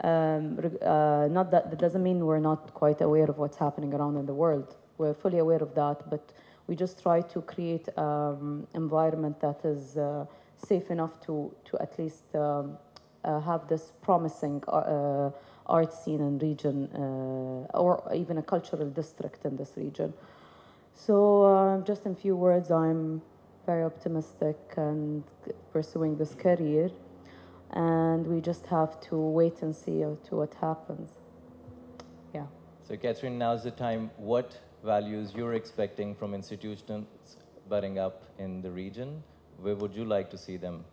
Not that doesn't mean we're not quite aware of what's happening around in the world. We're fully aware of that, but we just try to create an environment that is safe enough to at least have this promising art scene in region, or even a cultural district in this region. So just in few words, I'm very optimistic and pursuing this career, and we just have to wait and see to what happens. Yeah. So Kathrin, now's the time. What values you're expecting from institutions budding up in the region? Where would you like to see them?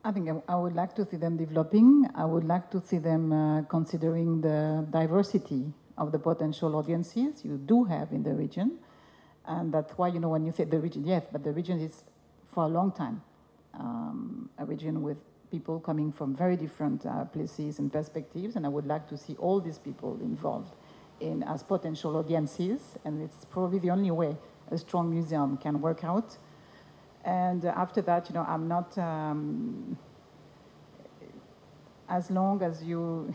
I think I would like to see them developing. I would like to see them considering the diversity of the potential audiences you do have in the region. And that's why, when you say the region, yes, but the region is for a long time a region with people coming from very different places and perspectives. And I would like to see all these people involved as potential audiences. And it's probably the only way a strong museum can work out. And after that, I'm not, as long as you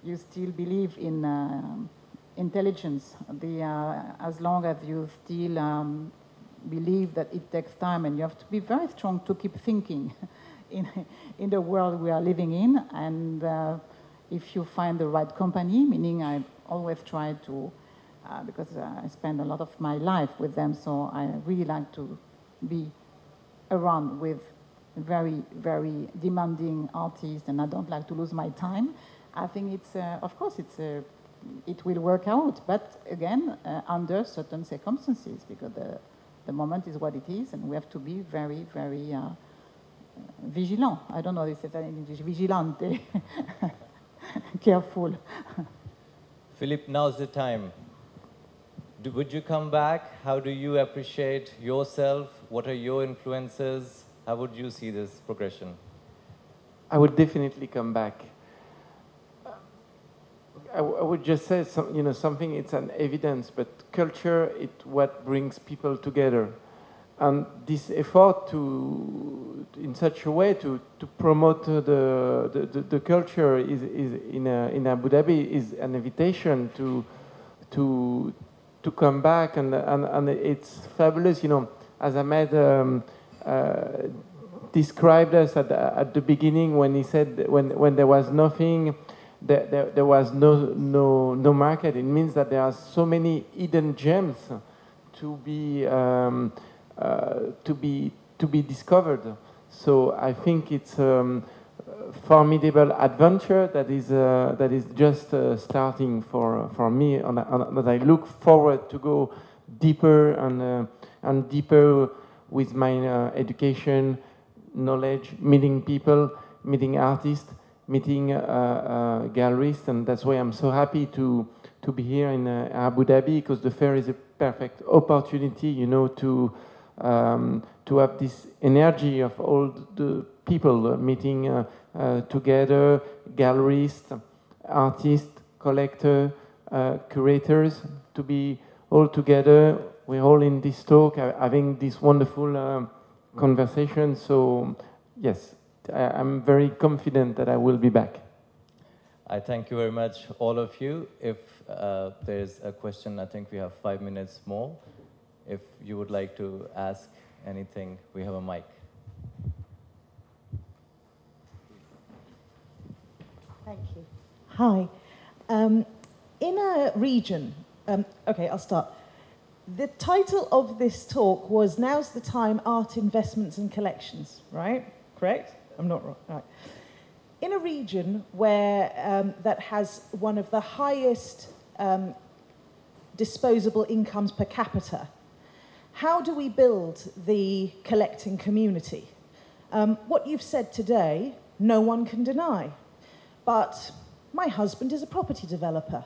you still believe in intelligence, as long as you still believe that it takes time, and you have to be very strong to keep thinking in the world we are living in. And if you find the right company, meaning I always try to, because I spend a lot of my life with them, so I really like to be around with very, very demanding artists, and I don't like to lose my time. I think it's, of course, it will work out, but again, under certain circumstances, because the moment is what it is, and we have to be very, very vigilant. I don't know if it's in English, vigilante, careful. Philippe, now's the time. Would you come back? How do you appreciate yourself? What are your influences? How would you see this progression? I would definitely come back. I would just say, something, it's an evidence, but culture, it's what brings people together. And this effort in such a way to promote the culture is in Abu Dhabi is an invitation to come back, and it's fabulous. As Ahmed described us at the beginning, when he said when there was nothing, there was no market. It means that there are so many hidden gems to be discovered. So I think it's a formidable adventure that is just starting for me, and that I look forward to go deeper and deeper with my education, knowledge, meeting people, meeting artists, meeting galleries, and that's why I'm so happy to be here in Abu Dhabi, because the fair is a perfect opportunity, to have this energy of all the people meeting together, gallerists, artists, collectors, curators, to be all together. We're all in this talk, having this wonderful conversation. So, yes, I'm very confident that I will be back. I thank you very much, all of you. If there's a question, I think we have 5 minutes more. If you would like to ask anything, we have a mic. Thank you. Hi. In a region, okay, I'll start. The title of this talk was "Now's the Time: Art Investments and Collections," right? Correct? I'm not wrong. Right. In a region where that has one of the highest disposable incomes per capita, how do we build the collecting community? What you've said today, no one can deny. But my husband is a property developer.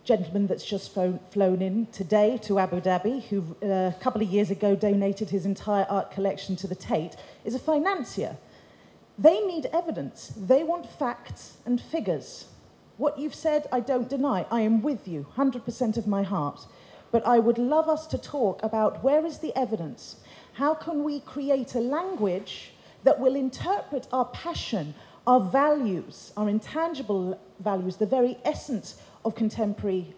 Gentleman that's just flown in today to Abu Dhabi, who a couple of years ago donated his entire art collection to the Tate, is a financier. They need evidence. They want facts and figures. What you've said, I don't deny. I am with you, 100% of my heart. But I would love us to talk about where is the evidence? How can we create a language that will interpret our passion, our values, our intangible values, the very essence of contemporary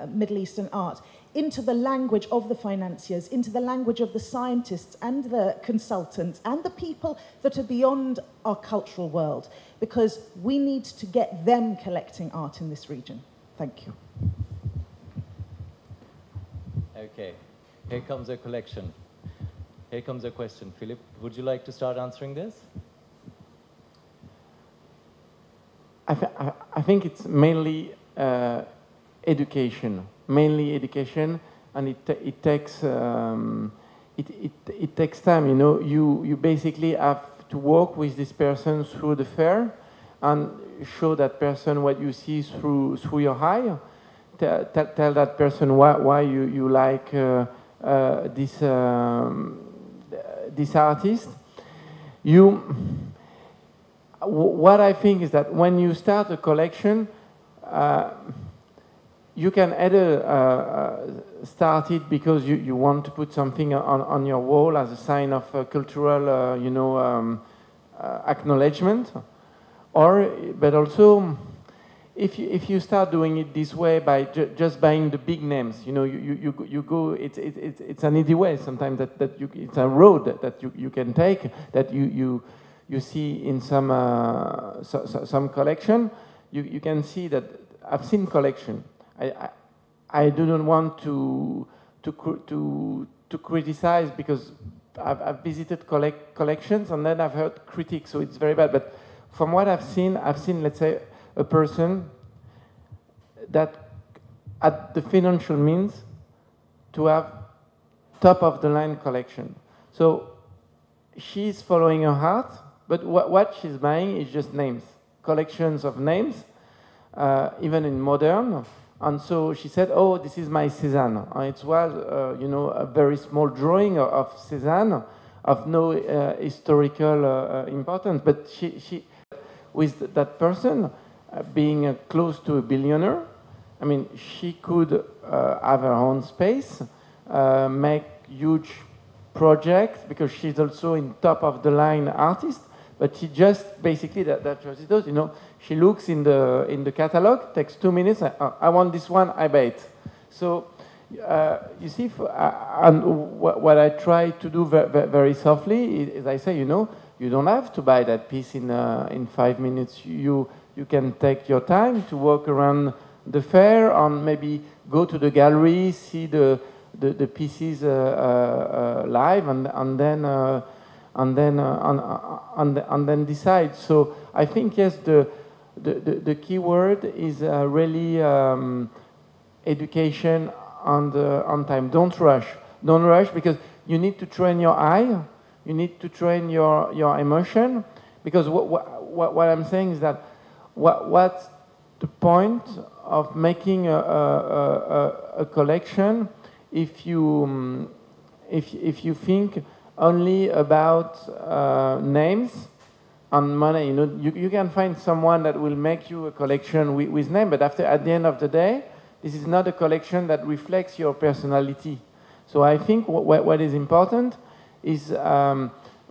Middle Eastern art, into the language of the financiers, into the language of the scientists and the consultants and the people that are beyond our cultural world, because we need to get them collecting art in this region. Thank you. Okay, here comes a collection. Here comes a question. Philip, would you like to start answering this? I think it's mainly education, and it takes it takes time. You know, you basically have to walk with this person through the fair and show that person what you see through your eye. Tell that person why you like this artist. What I think is that when you start a collection, you can either start it because you want to put something on your wall as a sign of cultural, acknowledgement, but also if you start doing it this way by just buying the big names, you know, you go. It's an easy way sometimes it's a road that you can take that you see in some collection. You can see that I've seen collection. I do not want to criticize because I've visited collections and then I've heard critiques, so it's very bad. But from what I've seen, let's say a person that had the financial means to have top of the line collection. So she's following her heart, but what she's buying is just names, collections of names, even in modern. And so she said, "Oh, this is my Cézanne." It was, a very small drawing of Cézanne, of no historical importance. But she, with that person being close to a billionaire, I mean, she could have her own space, make huge projects because she's also in top of the line artist. But she just basically that's what she does. You know, she looks in the catalog, takes 2 minutes. I want this one. I buy it. So you see, and what I try to do very softly is I say, you don't have to buy that piece in 5 minutes. You can take your time to walk around the fair and maybe go to the gallery, see the pieces live, and then decide. So I think yes, the key word is really education on time. Don't rush because you need to train your eye, you need to train your emotion, because what I'm saying is that what's the point of making a collection if you think only about names and money? You can find someone that will make you a collection with name, but at the end of the day, this is not a collection that reflects your personality. So I think what is important is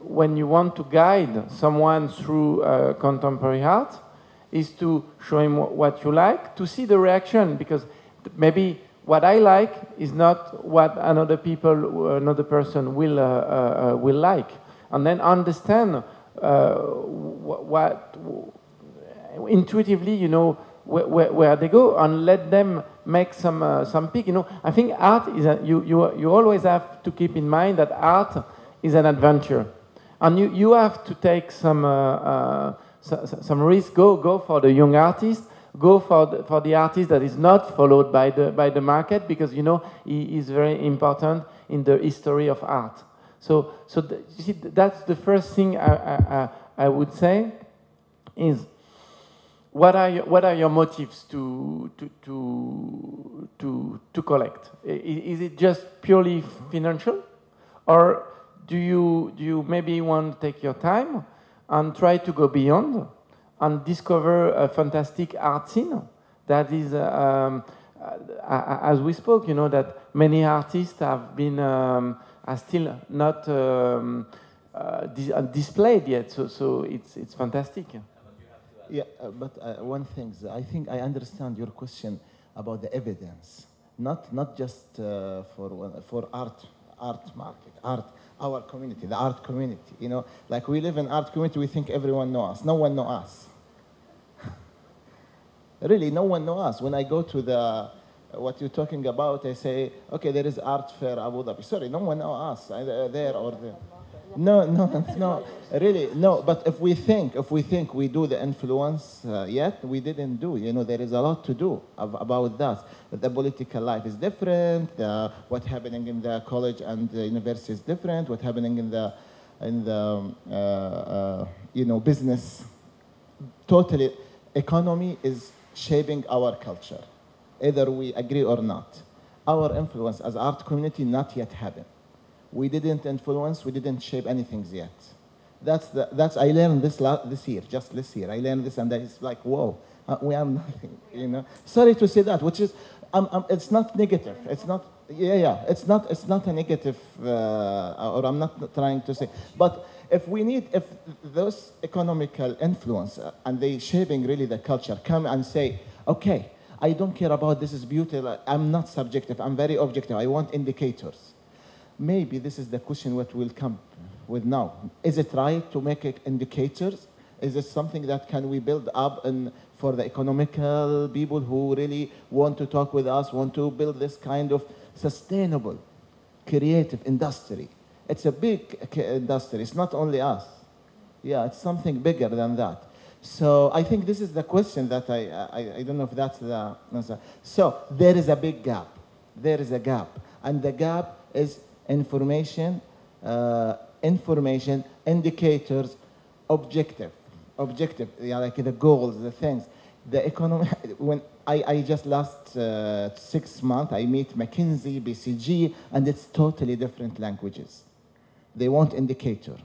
when you want to guide someone through contemporary art is to show him what you like, to see the reaction, because maybe what I like is not what another person will like, and then understand what intuitively, you know, where they go, and let them make some pick. You know, I think art is you always have to keep in mind that art is an adventure, and you have to take some risk. Go for the young artist. Go for the artist that is not followed by the market, because you know he is very important in the history of art. So you see, that's the first thing I would say is what are your motives to collect? Is it just purely financial, or do you maybe want to take your time and try to go beyond and discover a fantastic art scene that is, as we spoke, you know, that many artists have been are still not displayed yet. So it's fantastic. Yeah, but one thing, I think I understand your question about the evidence, not just for art market, our community, the art community. You know, like we live in art community, we think everyone knows us. No one knows us. Really, no one knows us. When I go to what you're talking about, I say, okay, there is art fair Abu Dhabi. Sorry, no one knows us, either there or there. No, really, no. But if we think we do the influence yet, we didn't do. You know, there is a lot to do about that. The political life is different. What's happening in the college and the university is different. What's happening in the you know, business, totally, economy is shaping our culture, either we agree or not. Our influence as art community not yet happened. We didn't influence, we didn't shape anything yet. That's I learned this year, just this year. I learned this, and it's like, whoa, we are nothing, you know. Sorry to say that, which is, it's not negative. It's not, it's not a negative, or I'm not trying to say, but if those economical influence and they shaping really the culture come and say, okay, I don't care about this is beauty, I'm not subjective, I'm very objective, I want indicators. Maybe this is the question what will come with now. Is it right to make indicators? Is it something that can we build up for the economical people who really want to talk with us, want to build this kind of sustainable, creative industry? It's a big industry. It's not only us. Yeah, it's something bigger than that. So I think this is the question that I don't know if that's the answer. So there is a big gap. There is a gap. And the gap is information, indicators, objective, yeah, like the goals, the things. The economy, when I just last 6 months, I meet McKinsey, BCG, and it's totally different languages. They want indicator.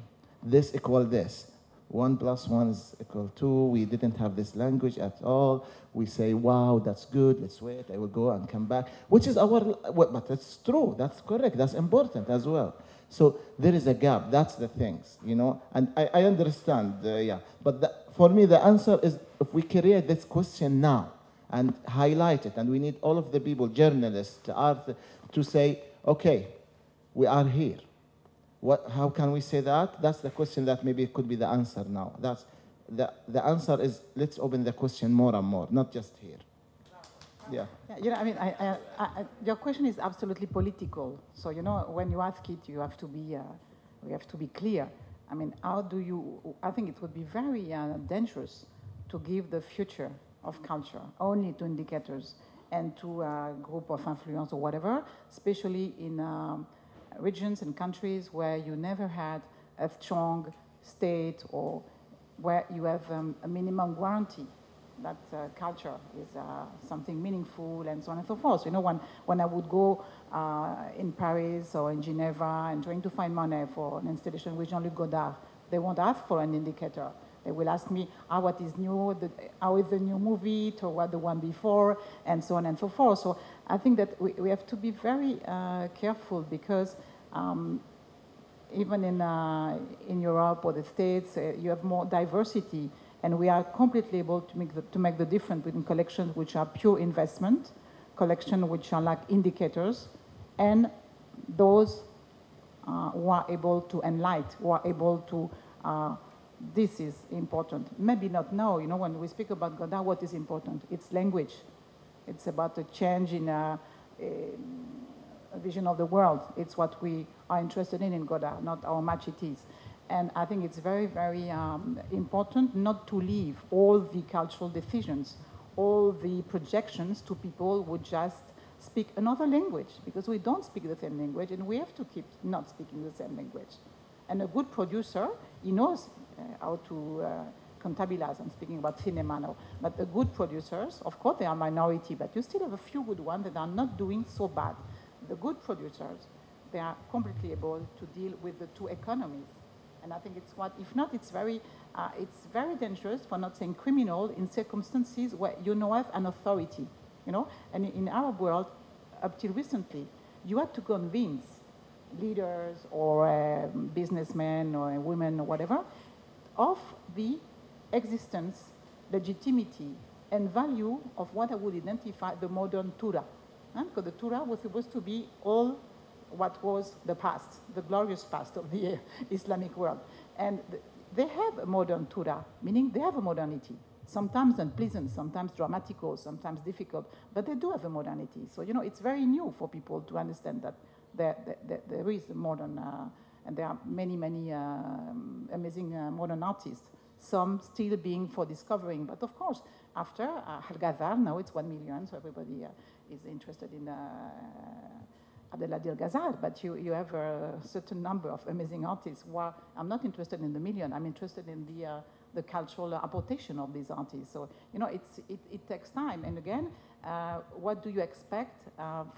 This equal this. 1 + 1 = 2. We didn't have this language at all. We say, wow, that's good. Let's wait. I will go and come back. Which is but that's true. That's correct. That's important as well. So there is a gap. That's the things, you know. And I understand, yeah. But for me, the answer is if we create this question now and highlight it, and we need all of the people, journalists, art, to say, okay, we are here. How can we say that? That's the question that maybe could be the answer now. That's the answer is let's open the question more and more, not just here. Yeah. You know, I mean, your question is absolutely political. So you know, when you ask it, you have to be clear. I mean, how do you? I think it would be very dangerous to give the future of culture only to indicators and to a group of influence or whatever, especially in regions and countries where you never had a strong state or where you have a minimum guarantee that culture is something meaningful and so on and so forth. You know, when I would go in Paris or in Geneva and trying to find money for an installation with Jean-Luc Godard, they won't ask for an indicator. They will ask me, what is new, how is the new movie to what the one before, and so on and so forth. So I think that we have to be very careful because even in Europe or the States, you have more diversity, and we are completely able to make the difference between collections which are pure investment, collections which are like indicators, and those who are able to enlighten, who are able to, this is important. Maybe not now, you know, when we speak about Godard, what is important? It's language. It's about a change in a vision of the world. It's what we are interested in Godard, not how much it is. And I think it's very, very important not to leave all the cultural decisions, all the projections to people who just speak another language, because we don't speak the same language, and we have to keep not speaking the same language. And a good producer, he knows how to contabilize. I'm speaking about cinema now. But the good producers, of course, they are minority, but you still have a few good ones that are not doing so bad. The good producers, they are completely able to deal with the two economies. And I think it's what, if not, it's very dangerous, for not saying criminal, in circumstances where you now have an authority, you know? And in our world, up till recently, you had to convince leaders or businessmen or women or whatever of the existence, legitimacy, and value of what I would identify the modern Tura. Because the Tura was supposed to be all what was the past, the glorious past of the Islamic world. And they have a modern Tura, meaning they have a modernity. Sometimes unpleasant, sometimes dramatical, sometimes difficult, but they do have a modernity. So, you know, it's very new for people to understand that there is a modern, and there are many, many amazing modern artists, some still being for discovering. But of course, after Al-Ghazal, now it's 1 million, so everybody is interested in Abdeladir Ghazal, but you have a certain number of amazing artists who are, I'm not interested in the million, I'm interested in the cultural apportation of these artists. So, you know, it takes time. And again, what do you expect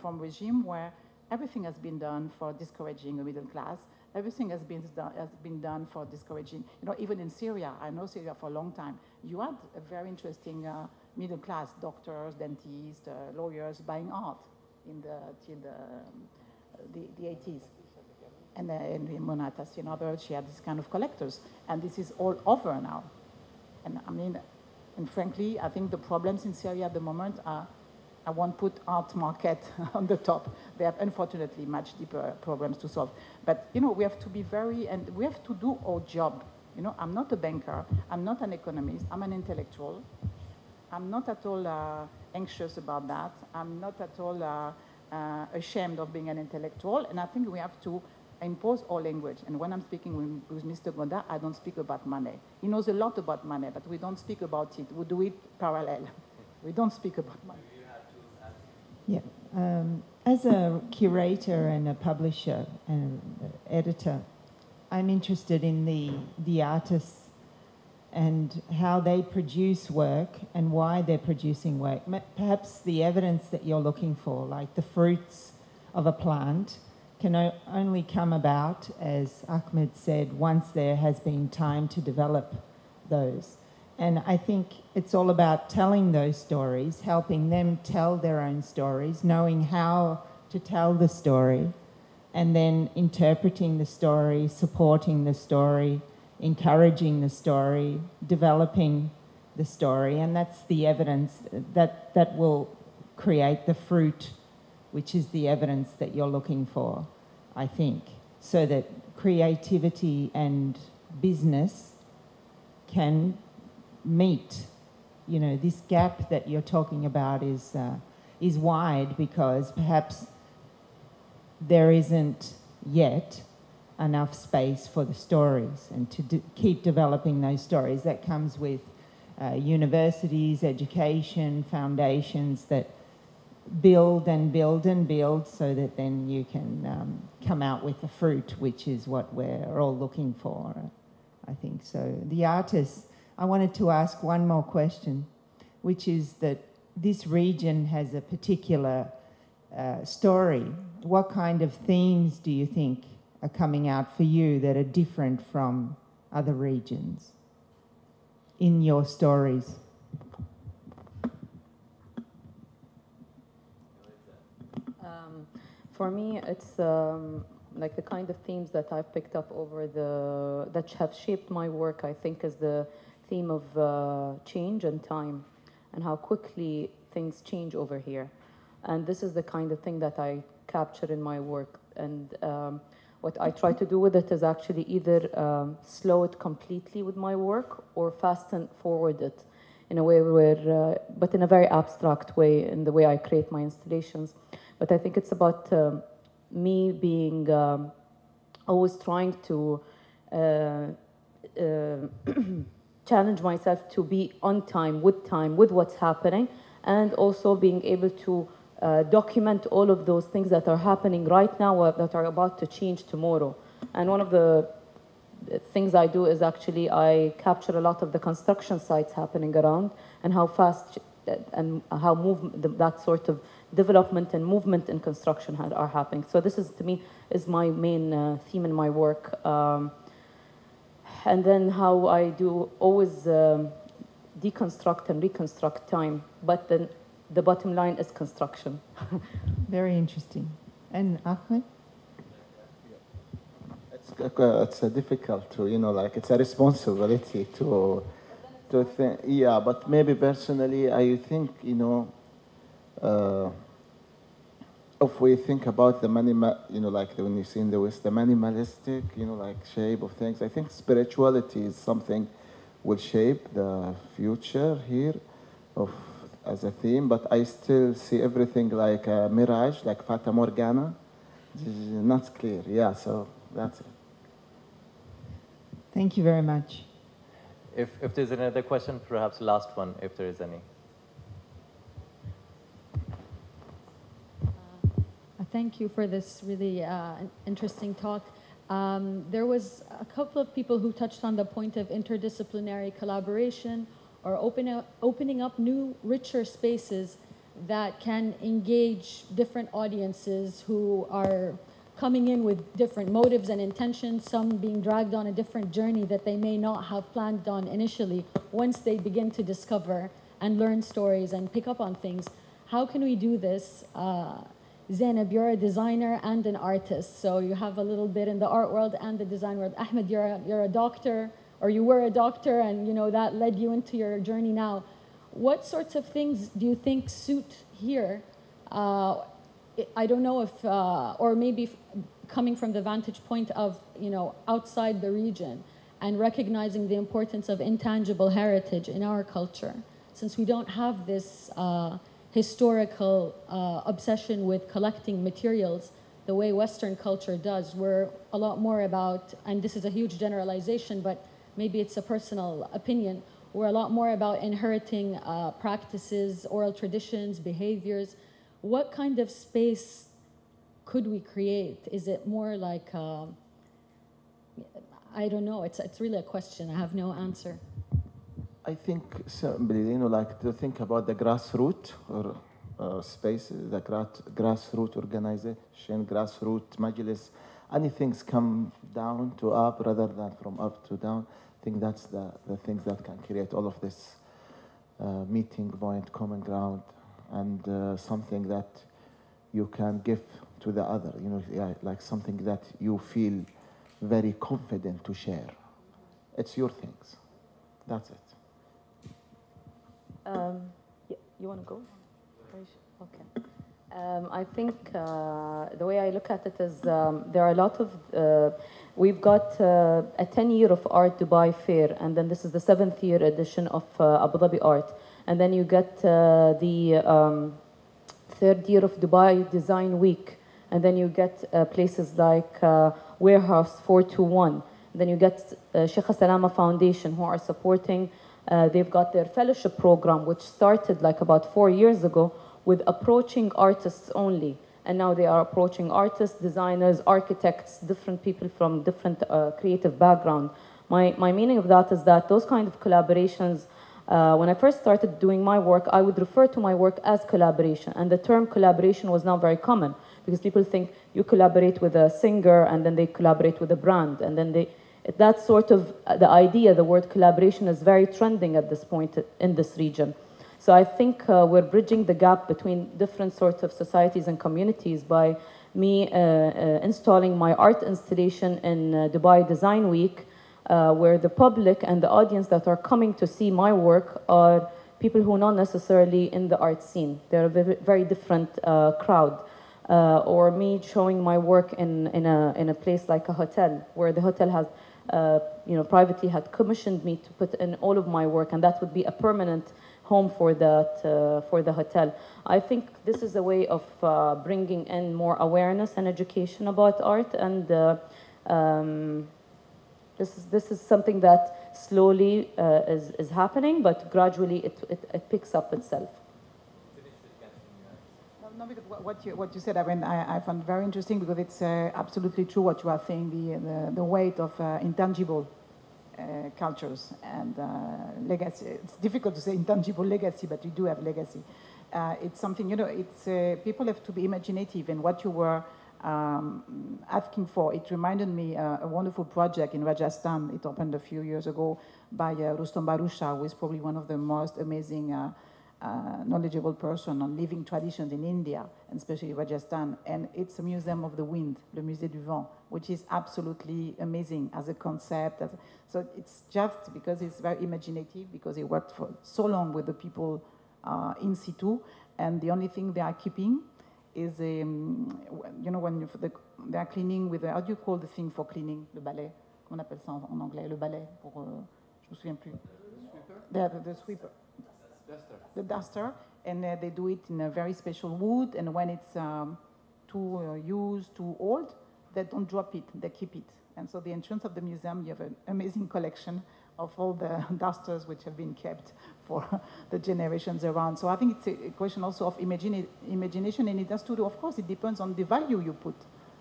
from regime where everything has been done for discouraging the middle class? Everything has been done for discouraging, you know, even in Syria, I know Syria for a long time, you had a very interesting middle class, doctors, dentists, lawyers buying art till the 80s. And in Monatas, you know, she had this kind of collectors. And this is all over now. And I mean, and frankly, I think the problems in Syria at the moment are, I won't put art market on the top. They have, unfortunately, much deeper problems to solve. But, you know, we have to be and we have to do our job. You know, I'm not a banker. I'm not an economist. I'm an intellectual. I'm not at all anxious about that. I'm not at all ashamed of being an intellectual. And I think we have to impose our language. And when I'm speaking with Mr. Godard, I don't speak about money. He knows a lot about money, but we don't speak about it. We do it parallel. We don't speak about money. Yeah. As a curator and a publisher and editor, I'm interested in the artists and how they produce work and why they're producing work. Perhaps the evidence that you're looking for, like the fruits of a plant, can only come about, as Ahmed said, once there has been time to develop those. And I think it's all about telling those stories, helping them tell their own stories, knowing how to tell the story, and then interpreting the story, supporting the story, encouraging the story, developing the story. And that's the evidence that will create the fruit, which is the evidence that you're looking for, I think, so that creativity and business can meet. You know, this gap that you're talking about is wide because perhaps there isn't yet enough space for the stories, and to keep developing those stories. That comes with universities, education, foundations that build and build and build so that then you can come out with the fruit, which is what we're all looking for, I think. So the artists, I wanted to ask one more question, which is that this region has a particular story. What kind of themes do you think are coming out for you that are different from other regions in your stories? For me, it's like the kind of themes that I've picked up over that have shaped my work, I think, is the theme of change and time, and how quickly things change over here. And this is the kind of thing that I capture in my work. And what I try to do with it is actually either slow it completely with my work or fasten forward it in a way where, but in a very abstract way, in the way I create my installations. But I think it's about me being always trying to challenge myself to be on time with what's happening, and also being able to document all of those things that are happening right now or that are about to change tomorrow. And one of the things I do is actually I capture a lot of the construction sites happening around, and how fast and how that sort of development and movement in construction are happening. So this is, to me, is my main theme in my work. And then how I do always deconstruct and reconstruct time, but then the bottom line is construction. Very interesting. And Ahmed? It's difficult to, like, it's a responsibility to think. Yeah, but maybe personally, I think, if we think about the like when you see in the West, the minimalistic, like shape of things, I think spirituality is something will shape the future here as a theme, but I still see everything like a mirage, like Fata Morgana. Not clear, yeah, so that's it. Thank you very much. If there's another question, perhaps last one, if there is any. Thank you for this really interesting talk. There was a couple of people who touched on the point of interdisciplinary collaboration, or opening up new, richer spaces that can engage different audiences who are coming in with different motives and intentions, some being dragged on a different journey that they may not have planned on initially, once they begin to discover and learn stories and pick up on things. How can we do this? Zeynep, you're a designer and an artist, so you have a little bit in the art world and the design world. Ahmed, you're a doctor, or you were a doctor, and that led you into your journey now. What sorts of things do you think suit here? I don't know if, or maybe coming from the vantage point of, outside the region, and recognizing the importance of intangible heritage in our culture, since we don't have this historical obsession with collecting materials the way Western culture does. We're a lot more about, and this is a huge generalization, but maybe it's a personal opinion, we're a lot more about inheriting practices, oral traditions, behaviors. What kind of space could we create? Is it more like, I don't know, it's really a question. I have no answer. I think simply, like to think about the grassroots or spaces, the grassroots organization, grassroots majlis, anything come down to up rather than from up to down. I think that's the things that can create all of this meeting point, common ground, and something that you can give to the other, like something that you feel very confident to share. It's your things. That's it. You want to go? Okay. I think the way I look at it is there are a lot of, we've got a 10-year of Art Dubai Fair, and then this is the 7th year edition of Abu Dhabi Art. And then you get the 3rd year of Dubai Design Week. And then you get places like Warehouse 421. Then you get Sheikh Salama Foundation, who are supporting, they've got their fellowship program, which started like about 4 years ago with approaching artists only. And now they are approaching artists, designers, architects, different people from different creative background. My meaning of that is that those kind of collaborations, when I first started doing my work, I would refer to my work as collaboration. And the term collaboration was now very common, because people think you collaborate with a singer and then they collaborate with a brand. And then that's sort of the idea, the word collaboration is very trending at this point in this region. So I think we're bridging the gap between different sorts of societies and communities by me installing my art installation in Dubai Design Week, where the public and the audience that are coming to see my work are people who are not necessarily in the art scene. They're a very, very different crowd. Or me showing my work in a place like a hotel, where the hotel has, privately had commissioned me to put in all of my work, and that would be a permanent home for the hotel. I think this is a way of bringing in more awareness and education about art, and this is something that slowly is happening, but gradually it picks up itself. No, because what you said, I mean, I found very interesting, because it's absolutely true what you are saying, the weight of intangible cultures and legacy. It's difficult to say intangible legacy, but we do have legacy. It's something, it's people have to be imaginative, and what you were asking for, it reminded me a wonderful project in Rajasthan. It opened a few years ago by Rustom Barusha, who is probably one of the most amazing knowledgeable person on living traditions in India, and especially Rajasthan. And it's a museum of the wind, le Musée du Vent, which is absolutely amazing as a concept. So it's just because it's very imaginative, because he worked for so long with the people in situ, and the only thing they are keeping is, when they are cleaning with, how do you call the thing for cleaning, le balai? Comment on appelle ça en anglais, le balai, pour, je me souviens plus. The sweeper. The duster, and they do it in a very special wood, and when it's too used, too old, they don't drop it, they keep it. And so the entrance of the museum, you have an amazing collection of all the dusters which have been kept for the generations around. So I think it's a question also of imagination, and it has to do, of course, it depends on the value you put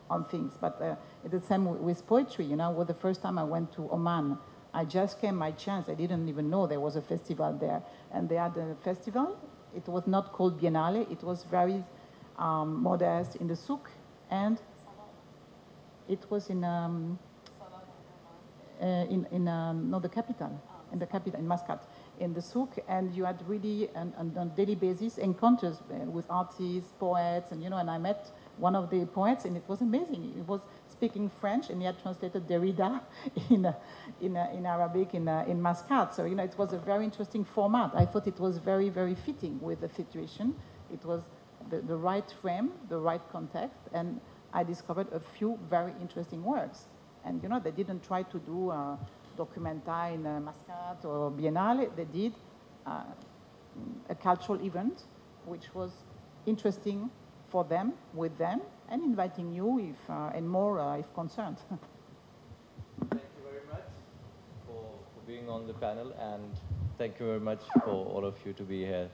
on things, but it's the same with poetry. Well, the first time I went to Oman, I just came by chance. I didn't even know there was a festival there. And they had a festival. It was not called Biennale. It was very modest in the souk. And it was in the capital. In the capital, in Muscat, in the souk. And you had really, on a daily basis, encounters with artists, poets, and, and I met one of the poets, and it was amazing. It was speaking French, and he had translated Derrida in Arabic in Muscat. So, it was a very interesting format. I thought it was very, very fitting with the situation. It was the right frame, the right context, and I discovered a few very interesting works. And, they didn't try to do documenta in Muscat or Biennale. They did a cultural event, which was interesting for them, with them, and inviting you if and more if concerned. Thank you very much for being on the panel, and thank you very much for all of you to be here.